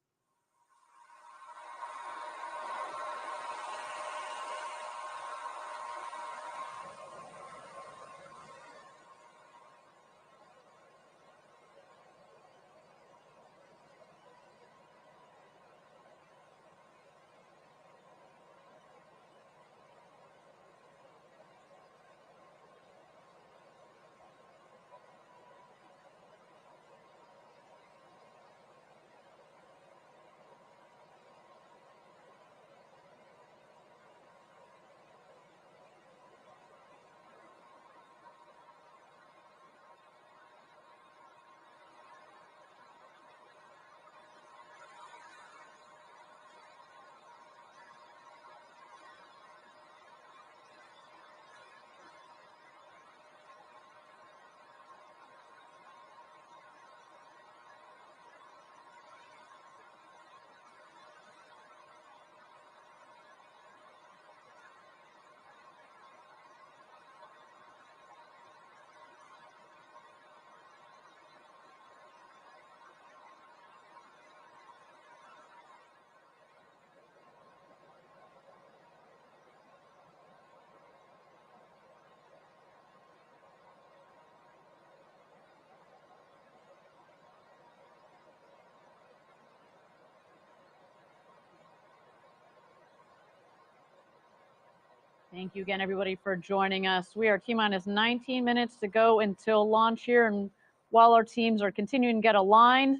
Thank you again, everybody, for joining us. We are T-minus 19 minutes to go until launch here. And while our teams are continuing to get aligned,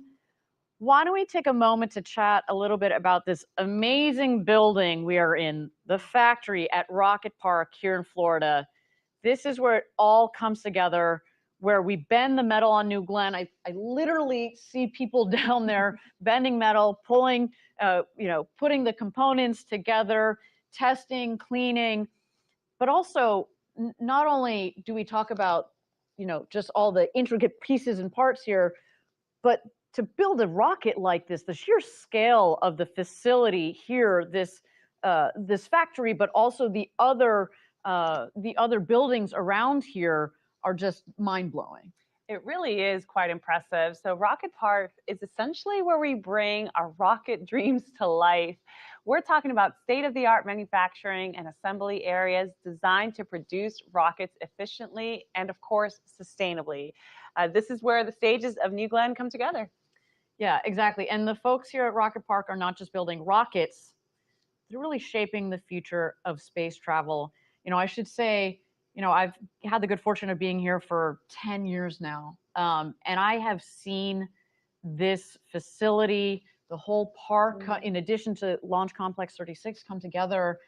why don't we take a moment to chat a little bit about this amazing building we are in, the factory at Rocket Park here in Florida. This is where it all comes together, where we bend the metal on New Glenn. I literally see people down there bending metal, pulling, putting the components together, testing, cleaning. But also, not only do we talk about, just all the intricate pieces and parts here, but to build a rocket like this, the sheer scale of the facility here, this factory, but also the other buildings around here are just mind-blowing. It really is quite impressive. So Rocket Park is essentially where we bring our rocket dreams to life. We're talking about state-of-the-art manufacturing and assembly areas designed to produce rockets efficiently and, of course, sustainably. This is where the stages of New Glenn come together. Yeah, exactly. And the folks here at Rocket Park are not just building rockets, they're really shaping the future of space travel. I should say, I've had the good fortune of being here for 10 years now. And I have seen this facility, the whole park, in addition to Launch Complex 36, come together.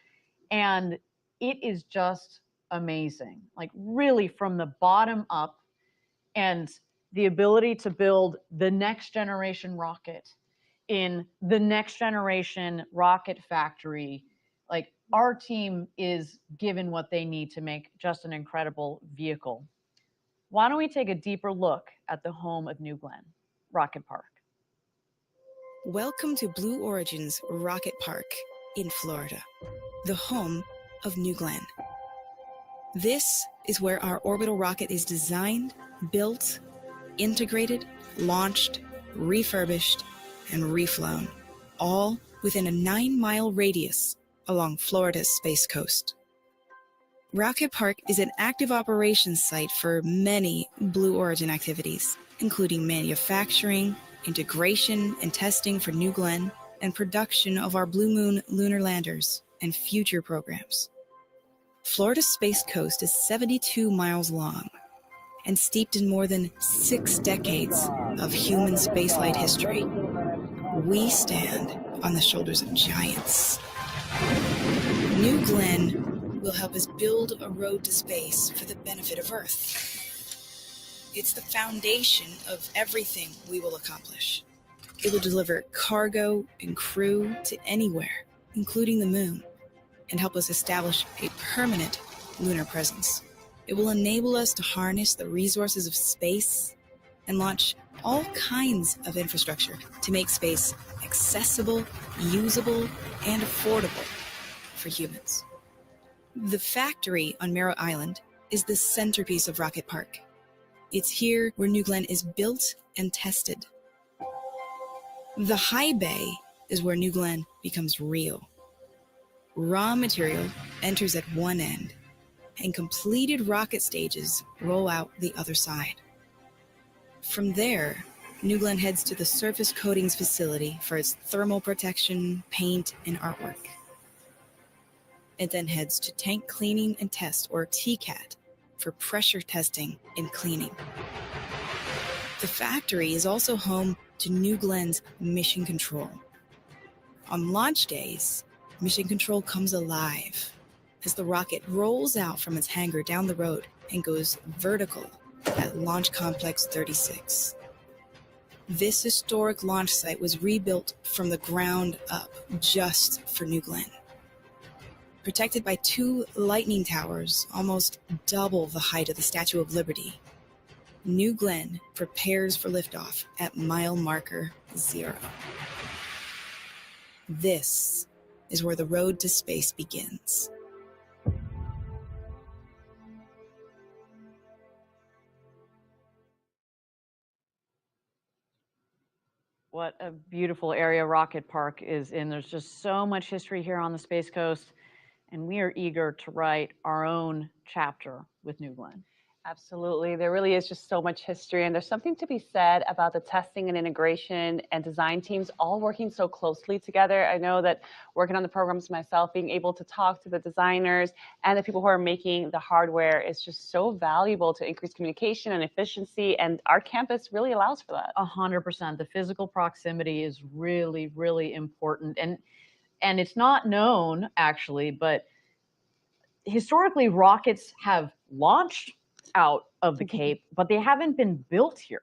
And it is just amazing, like really from the bottom up. And the ability to build the next generation rocket in the next generation rocket factory. Like, our team is given what they need to make just an incredible vehicle. Why don't we take a deeper look at the home of New Glenn, Rocket Park? Welcome to Blue Origin's Rocket Park in Florida, the home of New Glenn. This is where our orbital rocket is designed, built, integrated, launched, refurbished, and reflown, all within a 9-mile radius along Florida's Space Coast. Rocket Park is an active operations site for many Blue Origin activities, including manufacturing, integration and testing for New Glenn, and production of our Blue Moon lunar landers and future programs. Florida's Space Coast is 72 miles long and steeped in more than 6 decades of human spaceflight history. We stand on the shoulders of giants. New Glenn will help us build a road to space for the benefit of Earth. It's the foundation of everything we will accomplish. It will deliver cargo and crew to anywhere, including the moon, and help us establish a permanent lunar presence. It will enable us to harness the resources of space and launch all kinds of infrastructure to make space accessible, usable, and affordable for humans. The factory on Merritt Island is the centerpiece of Rocket Park. It's here where New Glenn is built and tested. The high bay is where New Glenn becomes real. Raw material enters at one end, and completed rocket stages roll out the other side. From there, New Glenn heads to the surface coatings facility for its thermal protection, paint, and artwork. It then heads to tank cleaning and test, or TCAT, for pressure testing and cleaning. The factory is also home to New Glenn's Mission Control. On launch days, Mission Control comes alive as the rocket rolls out from its hangar down the road and goes vertical at Launch Complex 36. This historic launch site was rebuilt from the ground up just for New Glenn. Protected by 2 lightning towers, almost double the height of the Statue of Liberty, New Glenn prepares for liftoff at mile marker 0. This is where the road to space begins. What a beautiful area Rocket Park is in. There's just so much history here on the Space Coast, and we are eager to write our own chapter with New Glenn. Absolutely. There really is just so much history, and there's something to be said about the testing and integration and design teams all working so closely together. I know that working on the programs myself, being able to talk to the designers and the people who are making the hardware is just so valuable to increase communication and efficiency, and our campus really allows for that. 100%. The physical proximity is really, really important. And it's not known, actually, but historically, rockets have launched out of the Cape, but they haven't been built here.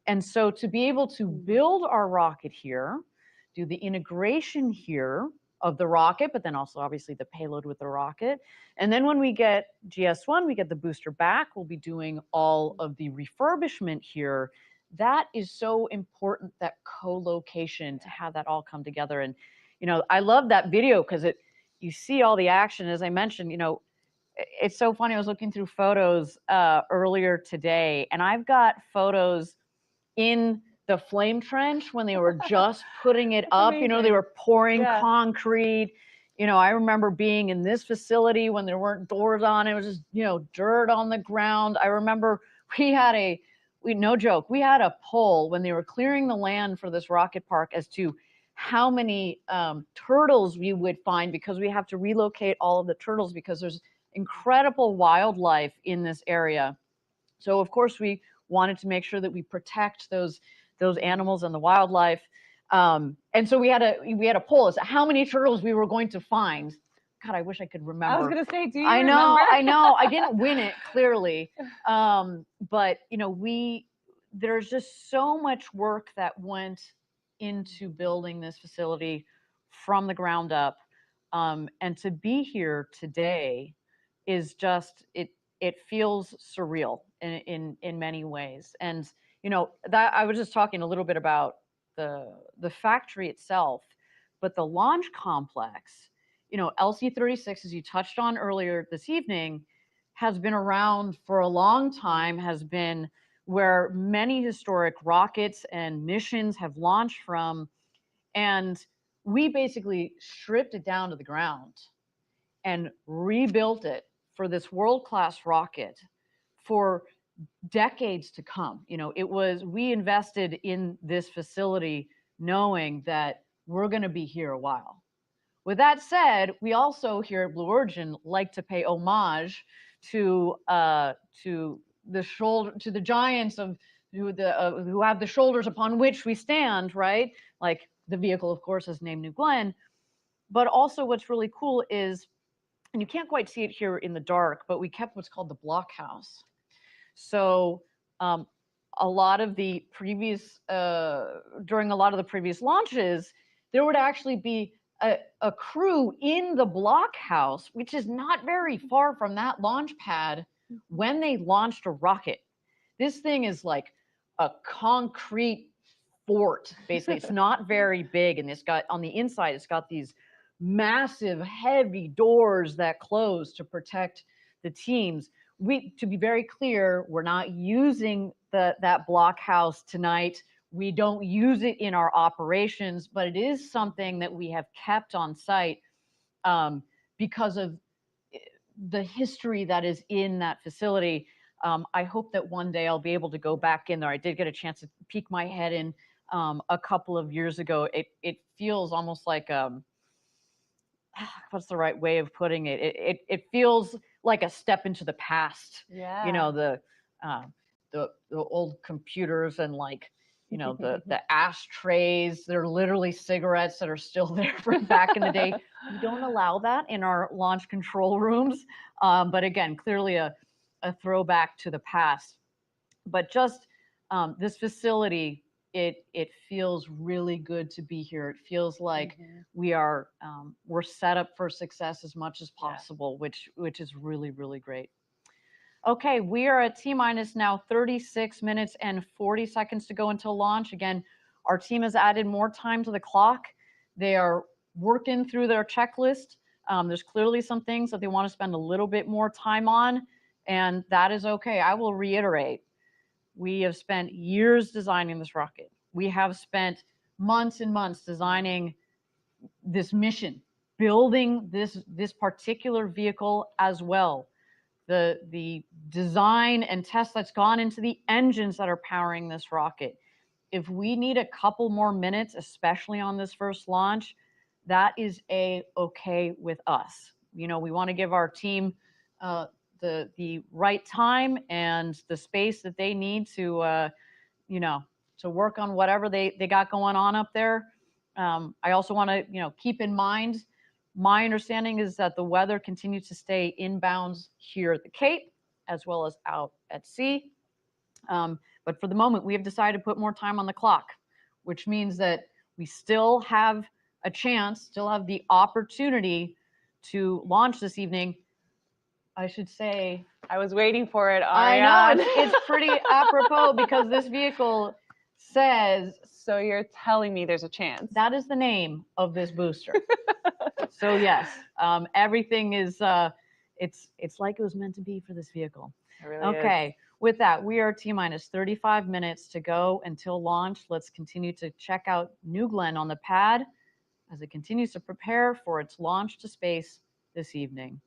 And so to be able to build our rocket here, do the integration here of the rocket, but then also obviously the payload with the rocket. And then when we get GS1, we get the booster back, we'll be doing all of the refurbishment here. That is so important, that co-location, to have that all come together. And, you know, I love that video because you see all the action. As I mentioned, you know, it's so funny. I was looking through photos earlier today, and I've got photos in the flame trench when they were just putting it up. You know, they were pouring concrete. You know, I remember being in this facility when there weren't doors on. It was just, you know, dirt on the ground. I remember no joke, we had a poll when they were clearing the land for this rocket park as to how many turtles we would find, because we have to relocate all of the turtles because there's incredible wildlife in this area. So of course we wanted to make sure that we protect those animals and the wildlife. And so we had a poll as to how many turtles we were going to find. God, I wish I could remember. I was going to say, do you remember? I know. I didn't win it, clearly. But, you know, there's just so much work that went into building this facility from the ground up. And to be here today is just, it feels surreal in many ways. And, you know, that I was just talking a little bit about the factory itself, but the launch complex, you know, LC-36, as you touched on earlier this evening, has been around for a long time, has been where many historic rockets and missions have launched from. And we basically stripped it down to the ground and rebuilt it for this world-class rocket for decades to come. You know, we invested in this facility knowing that we're going to be here a while. With that said, we also here at Blue Origin like to pay homage to the giants who have the shoulders upon which we stand, right? Like the vehicle, of course, is named New Glenn. But also what's really cool is, and you can't quite see it here in the dark, but we kept what's called the blockhouse. So during a lot of the previous launches, there would actually be a crew in the blockhouse, which is not very far from that launch pad, when they launched a rocket. This thing is like a concrete fort, basically. It's not very big, and on the inside, it's got these massive, heavy doors that close to protect the teams. To be very clear, we're not using that blockhouse tonight. We don't use it in our operations, but it is something that we have kept on site because of the history that is in that facility. I hope that one day I'll be able to go back in there. I did get a chance to peek my head in a couple of years ago. It feels almost like what's the right way of putting it? It feels like a step into the past. Yeah. You know, the old computers and like, you know, the ashtrays. They're literally cigarettes that are still there from back in the day. We don't allow that in our launch control rooms. But again, clearly a throwback to the past. But just this facility, it feels really good to be here. It feels like we're set up for success as much as possible, which is really, really great. Okay, we are at T-minus now 36 minutes and 40 seconds to go until launch. Again, our team has added more time to the clock. They are working through their checklist. There's clearly some things that they want to spend a little bit more time on, and that is okay. I will reiterate, we have spent years designing this rocket. We have spent months and months designing this mission, building this particular vehicle as well. The design and test that's gone into the engines that are powering this rocket. If we need a couple more minutes, especially on this first launch, that is okay with us. You know, we want to give our team the right time and the space that they need to, you know, to work on whatever they got going on up there. I also want to, you know, keep in mind, my understanding is that the weather continues to stay inbounds here at the Cape, as well as out at sea. But for the moment, we have decided to put more time on the clock, which means that we still have a chance, still have the opportunity to launch this evening. I should say, I was waiting for it, I Ariane. know, it's pretty apropos because this vehicle says. So you're telling me there's a chance. That is the name of this booster. So yes, everything is, it's like it was meant to be for this vehicle. It really Okay, is. with that, we are T-minus 35 minutes to go until launch. Let's continue to check out New Glenn on the pad as it continues to prepare for its launch to space this evening.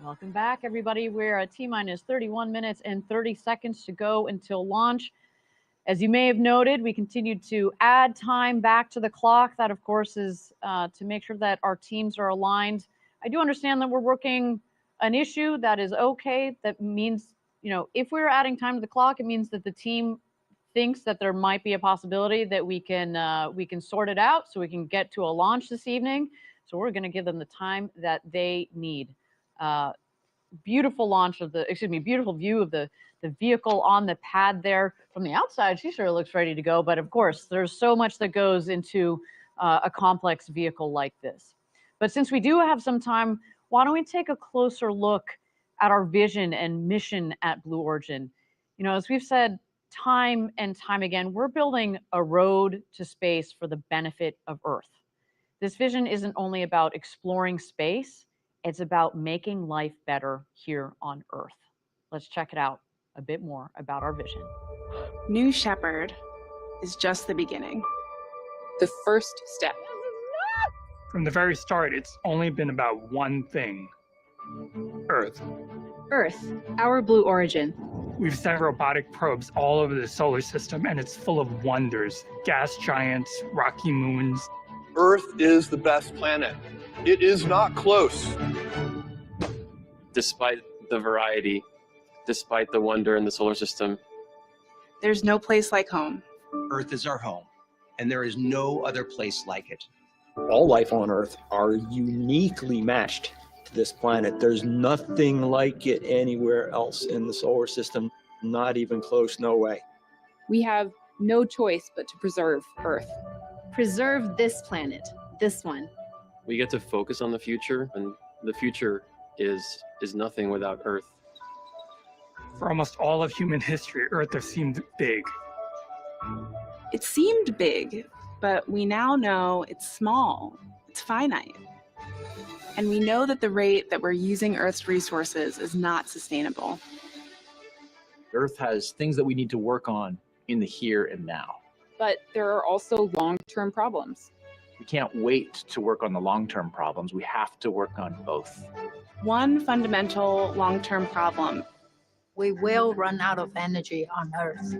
Welcome back, everybody. We're at T-minus 31 minutes and 30 seconds to go until launch. As you may have noted, we continued to add time back to the clock. That, of course, is to make sure that our teams are aligned. I do understand that we're working an issue. That is okay. That means, if we're adding time to the clock, it means that the team thinks that there might be a possibility that we can sort it out so we can get to a launch this evening. So we're going to give them the time that they need. Beautiful beautiful view of the vehicle on the pad there. From the outside, she sure looks ready to go. But of course, there's so much that goes into a complex vehicle like this. But since we do have some time, why don't we take a closer look at our vision and mission at Blue Origin? As we've said time and time again, we're building a road to space for the benefit of Earth. This vision isn't only about exploring space, it's about making life better here on Earth. Let's check it out a bit more about our vision. New Shepard is just the beginning. The first step. From the very start, it's only been about one thing: Earth. Earth, our Blue Origin. We've sent robotic probes all over the solar system, and it's full of wonders: gas giants, rocky moons. Earth is the best planet. It is not close. Despite the variety, despite the wonder in the solar system, there's no place like home. Earth is our home, and there is no other place like it. All life on Earth are uniquely matched to this planet. There's nothing like it anywhere else in the solar system, not even close, no way. We have no choice but to preserve Earth. Preserve this planet, this one. we get to focus on the future, and the future is nothing without Earth. For almost all of human history, Earth has seemed big. It seemed big, but we now know it's small, it's finite. And we know that the rate that we're using Earth's resources is not sustainable. Earth has things that we need to work on in the here and now. But there are also long-term problems. We can't wait to work on the long-term problems. We have to work on both. One fundamental long-term problem. We will run out of energy on Earth.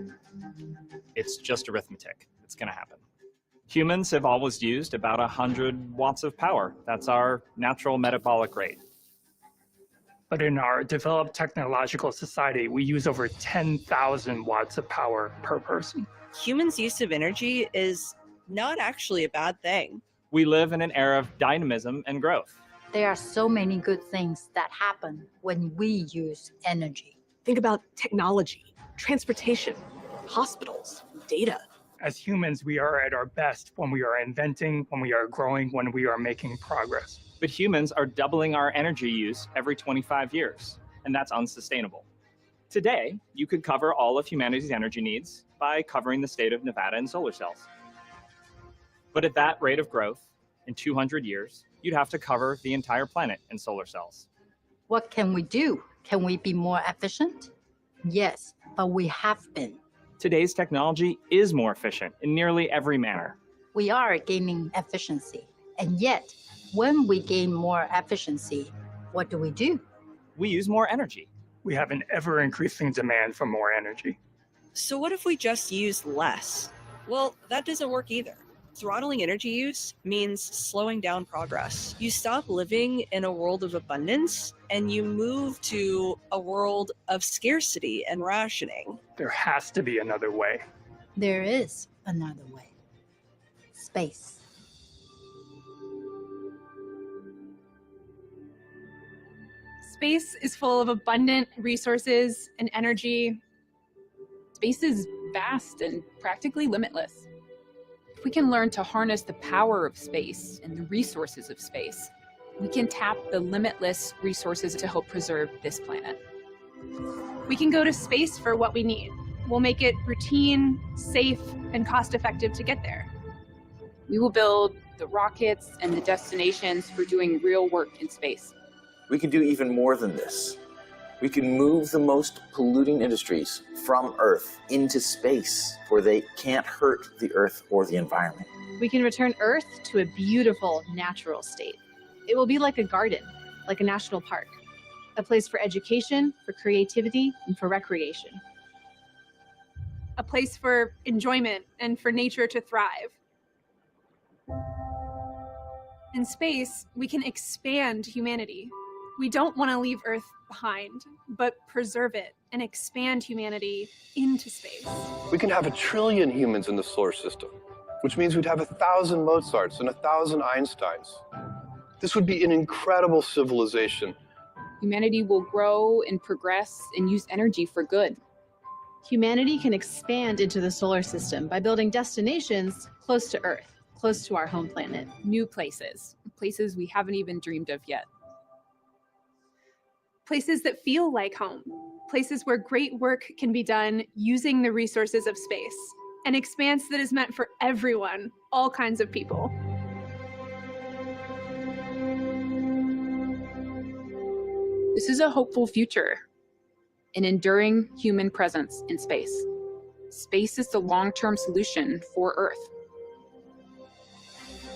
It's just arithmetic. It's going to happen. Humans have always used about 100 watts of power. That's our natural metabolic rate. But in our developed technological society, we use over 10,000 watts of power per person. Humans' use of energy is not actually a bad thing. We live in an era of dynamism and growth. There are so many good things that happen when we use energy. Think about technology, transportation, hospitals, data. As humans, we are at our best when we are inventing, when we are growing, when we are making progress. But humans are doubling our energy use every 25 years, and that's unsustainable. Today, you could cover all of humanity's energy needs by covering the state of Nevada in solar cells. But at that rate of growth, in 200 years, you'd have to cover the entire planet in solar cells. What can we do? Can we be more efficient? Yes, but we have been. Today's technology is more efficient in nearly every manner. We are gaining efficiency, and yet, when we gain more efficiency, what do? We use more energy. We have an ever-increasing demand for more energy. So what if we just use less? Well, that doesn't work either. Throttling energy use means slowing down progress. You stop living in a world of abundance and you move to a world of scarcity and rationing. There has to be another way. There is another way. Space. Space is full of abundant resources and energy. Space is vast and practically limitless. If we can learn to harness the power of space and the resources of space, we can tap the limitless resources to help preserve this planet. We can go to space for what we need. We'll make it routine, safe, and cost-effective to get there. We will build the rockets and the destinations for doing real work in space. We can do even more than this. We can move the most polluting industries from Earth into space where they can't hurt the Earth or the environment. We can return Earth to a beautiful natural state. It will be like a garden, like a national park. A place for education, for creativity, and for recreation. A place for enjoyment and for nature to thrive. In space, we can expand humanity. We don't want to leave Earth behind, but preserve it and expand humanity into space. We can have 1 trillion humans in the solar system, which means we'd have 1,000 Mozarts and 1,000 Einsteins. This would be an incredible civilization. Humanity will grow and progress and use energy for good. Humanity can expand into the solar system by building destinations close to Earth, close to our home planet. New places, places we haven't even dreamed of yet. Places that feel like home. Places where great work can be done using the resources of space. An expanse that is meant for everyone, all kinds of people. This is a hopeful future, an enduring human presence in space. Space is the long-term solution for Earth.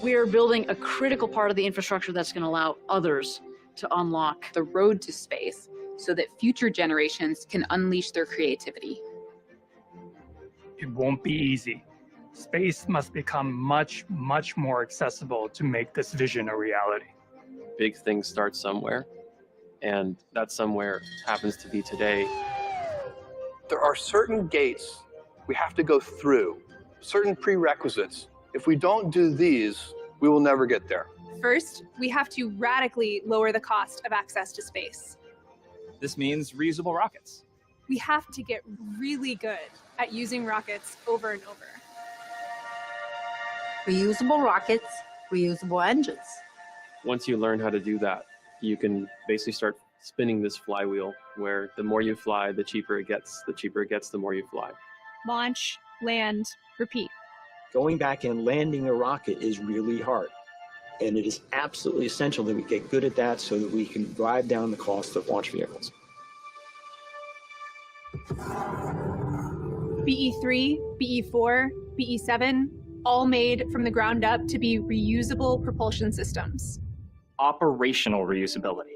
We are building a critical part of the infrastructure that's going to allow others to unlock the road to space so that future generations can unleash their creativity. It won't be easy. Space must become much, much more accessible to make this vision a reality. Big things start somewhere, and that somewhere happens to be today. There are certain gates we have to go through, certain prerequisites. If we don't do these, we will never get there. First, we have to radically lower the cost of access to space. This means reusable rockets. We have to get really good at using rockets over and over. Reusable rockets, reusable engines. Once you learn how to do that, you can basically start spinning this flywheel where the more you fly, the cheaper it gets. The cheaper it gets, the more you fly. Launch, land, repeat. Going back and landing a rocket is really hard. And it is absolutely essential that we get good at that so that we can drive down the cost of launch vehicles. BE3, BE4, BE7, all made from the ground up to be reusable propulsion systems. Operational reusability.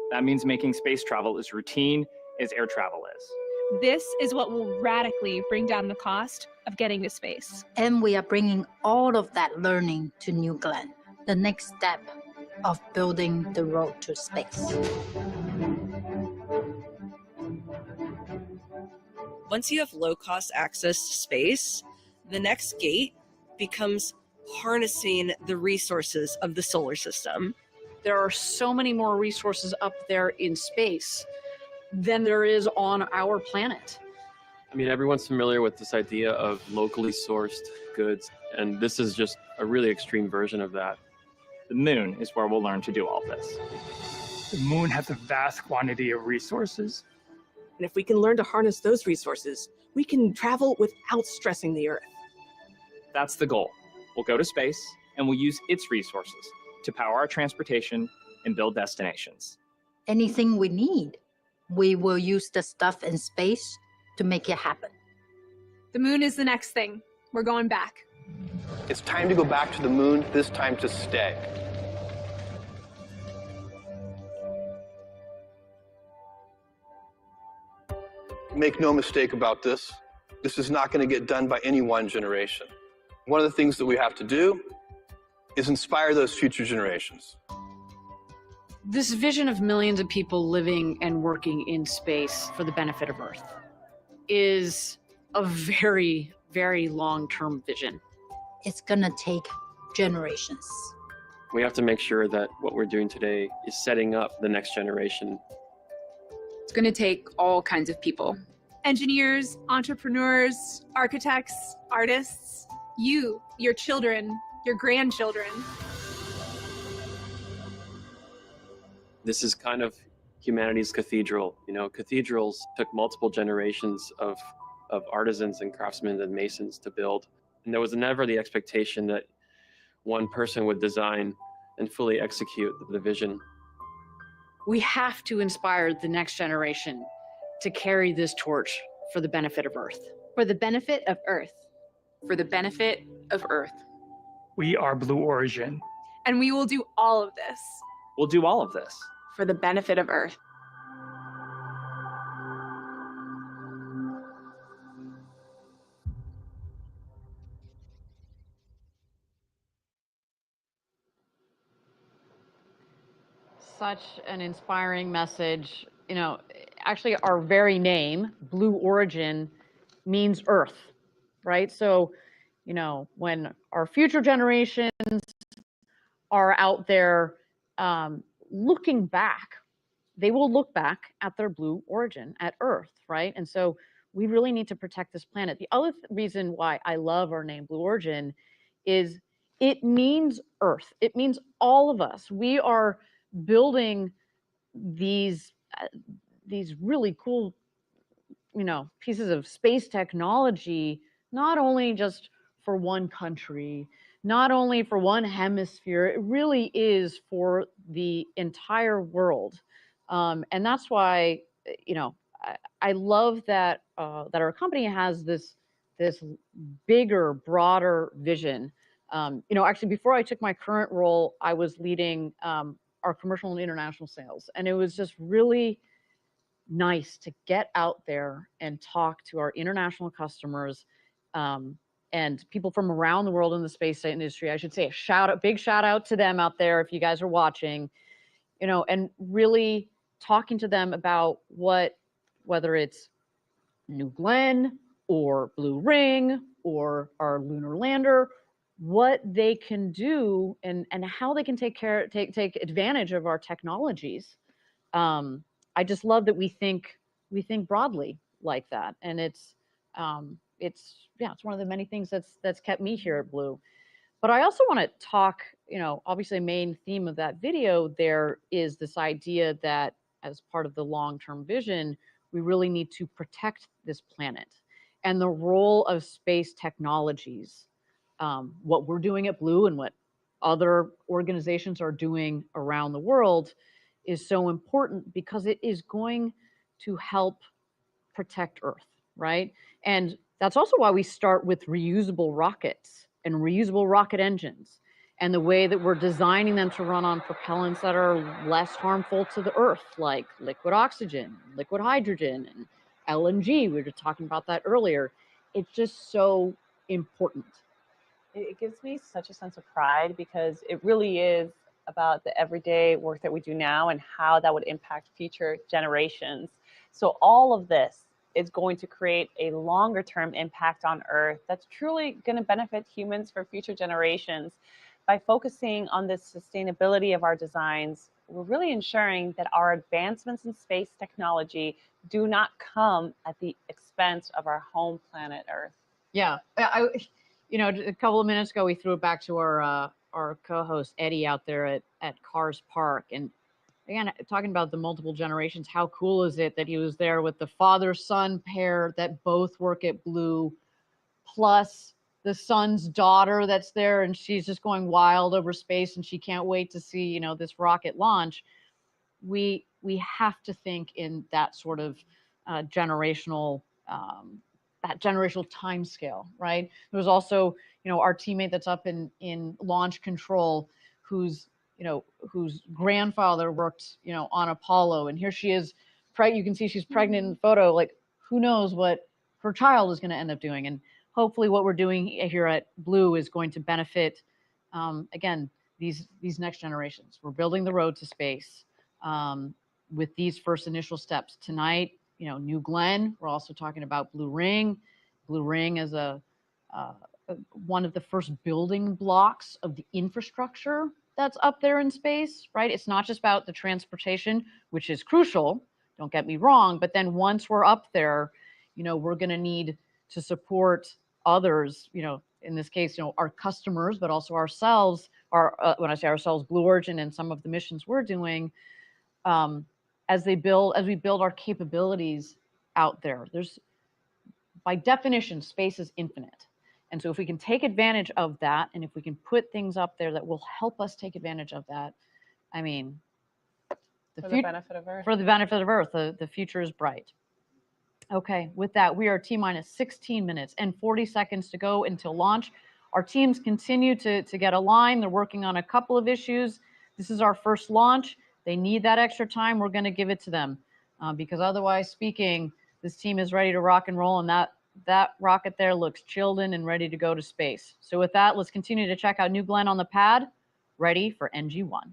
That means making space travel as routine as air travel is. This is what will radically bring down the cost of getting to space. And we are bringing all of that learning to New Glenn, the next step of building the road to space. Once you have low-cost access to space, the next gate becomes harnessing the resources of the solar system. There are so many more resources up there in space than there is on our planet. I mean, everyone's familiar with this idea of locally sourced goods, and this is just a really extreme version of that. The moon is where we'll learn to do all this. The moon has a vast quantity of resources. And if we can learn to harness those resources, we can travel without stressing the Earth. That's the goal. We'll go to space, and we'll use its resources to power our transportation and build destinations. Anything we need, we will use the stuff in space to make it happen. The moon is the next thing. We're going back. It's time to go back to the moon, this time to stay. Make no mistake about this. This is not going to get done by any one generation. One of the things that we have to do is inspire those future generations. This vision of millions of people living and working in space for the benefit of Earth is a very, very long-term vision. It's gonna take generations. We have to make sure that what we're doing today is setting up the next generation. It's going to take all kinds of people. Engineers, entrepreneurs, architects, artists, you, your children, your grandchildren. This is kind of humanity's cathedral. You know, cathedrals took multiple generations of artisans and craftsmen and masons to build. And there was never the expectation that one person would design and fully execute the vision. We have to inspire the next generation to carry this torch for the benefit of Earth. For the benefit of Earth. For the benefit of Earth. We are Blue Origin. And we will do all of this. We'll do all of this. For the benefit of Earth. such an inspiring message. You know, actually, our very name, Blue Origin, means Earth, right? So, you know, when our future generations are out there looking back, they will look back at their blue origin, at Earth, right? And so we really need to protect this planet. The other reason why I love our name Blue Origin is it means Earth. It means all of us. We are building these really cool, you know, pieces of space technology, not only just for one country, not only for one hemisphere, it really is for the entire world. And that's why, you know, I love that that our company has this bigger, broader vision. You know, actually, before I took my current role, I was leading our commercial and international sales, and it was just really nice to get out there and talk to our international customers and people from around the world in the space industry. I should say big shout out to them out there if you guys are watching, you know, and really talking to them about whether it's New Glenn or Blue Ring or our lunar lander, what they can do and how they can take advantage of our technologies. I just love that we think broadly like that, and it's one of the many things that's kept me here at Blue. But I also want to talk, you know, obviously the main theme of that video there is this idea that as part of the long-term vision, we really need to protect this planet and the role of space technologies. What we're doing at Blue and what other organizations are doing around the world is so important because it is going to help protect Earth, right? And that's also why we start with reusable rockets and reusable rocket engines and the way that we're designing them to run on propellants that are less harmful to the Earth, like liquid oxygen, liquid hydrogen, and LNG. We were just talking about that earlier. It's just so important. It gives me such a sense of pride because it really is about the everyday work that we do now and how that would impact future generations. So all of this is going to create a longer term impact on Earth that's truly going to benefit humans for future generations. By focusing on the sustainability of our designs, we're really ensuring that our advancements in space technology do not come at the expense of our home planet Earth. Yeah, you know, a couple of minutes ago, we threw it back to our co-host Eddie out there at Cars Park, and again, talking about the multiple generations, how cool is it that he was there with the father-son pair that both work at Blue, plus the son's daughter that's there, and she's just going wild over space, and she can't wait to see, you know, this rocket launch. We have to think in that sort of generational time scale, right? There was also, you know, our teammate that's up in launch control, whose grandfather worked, you know, on Apollo, and here she is, you can see she's pregnant in the photo. Like, who knows what her child is going to end up doing? And hopefully, what we're doing here at Blue is going to benefit, again, these next generations. We're building the road to space with these first initial steps tonight. You know, New Glenn. We're also talking about Blue Ring. Blue Ring is one of the first building blocks of the infrastructure that's up there in space, right? It's not just about the transportation, which is crucial, don't get me wrong, but then once we're up there, you know, we're going to need to support others, you know, in this case, you know, our customers, but also ourselves, when I say ourselves, Blue Origin and some of the missions we're doing, as we build our capabilities out there. There's, by definition, space is infinite. And so if we can take advantage of that, and if we can put things up there that will help us take advantage of that, I mean, for the benefit of Earth. For the benefit of Earth, the future is bright. Okay, with that, we are T-minus 16 minutes and 40 seconds to go until launch. Our teams continue to get aligned. They're working on a couple of issues. This is our first launch. They need that extra time. We're going to give it to them because otherwise speaking, this team is ready to rock and roll, and that rocket there looks chilled in and ready to go to space. So with that, let's continue to check out New Glenn on the pad, ready for NG1.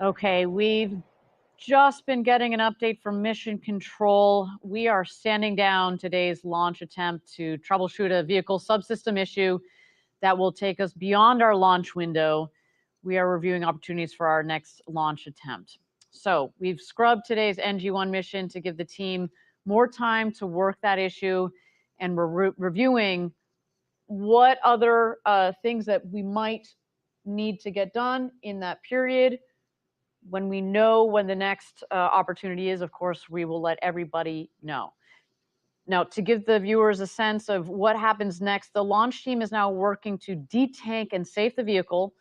Okay, we've just been getting an update from Mission Control. We are standing down today's launch attempt to troubleshoot a vehicle subsystem issue that will take us beyond our launch window. We are reviewing opportunities for our next launch attempt. So we've scrubbed today's NG1 mission to give the team more time to work that issue, and we're reviewing what other things that we might need to get done in that period. When we know when the next opportunity is, of course, we will let everybody know. Now, to give the viewers a sense of what happens next, the launch team is now working to detank and safe the vehicle.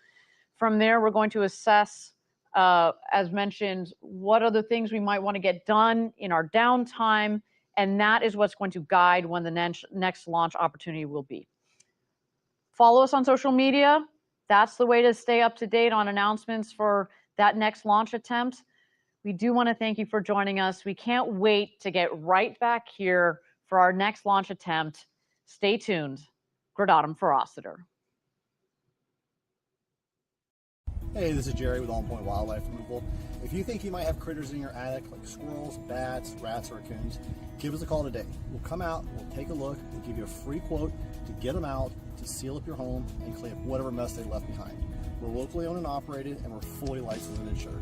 From there, we're going to assess, as mentioned, what other things we might want to get done in our downtime, and that is what's going to guide when the next launch opportunity will be. Follow us on social media. That's the way to stay up to date on announcements for that next launch attempt. We do want to thank you for joining us. We can't wait to get right back here for our next launch attempt. Stay tuned. Gradatum Ferociter. Hey, this is Jerry with On Point Wildlife Removal. If you think you might have critters in your attic like squirrels, bats, rats, or raccoons, give us a call today. We'll come out, we'll take a look, we'll give you a free quote to get them out, to seal up your home, and clean up whatever mess they left behind. We're locally owned and operated, and we're fully licensed and insured.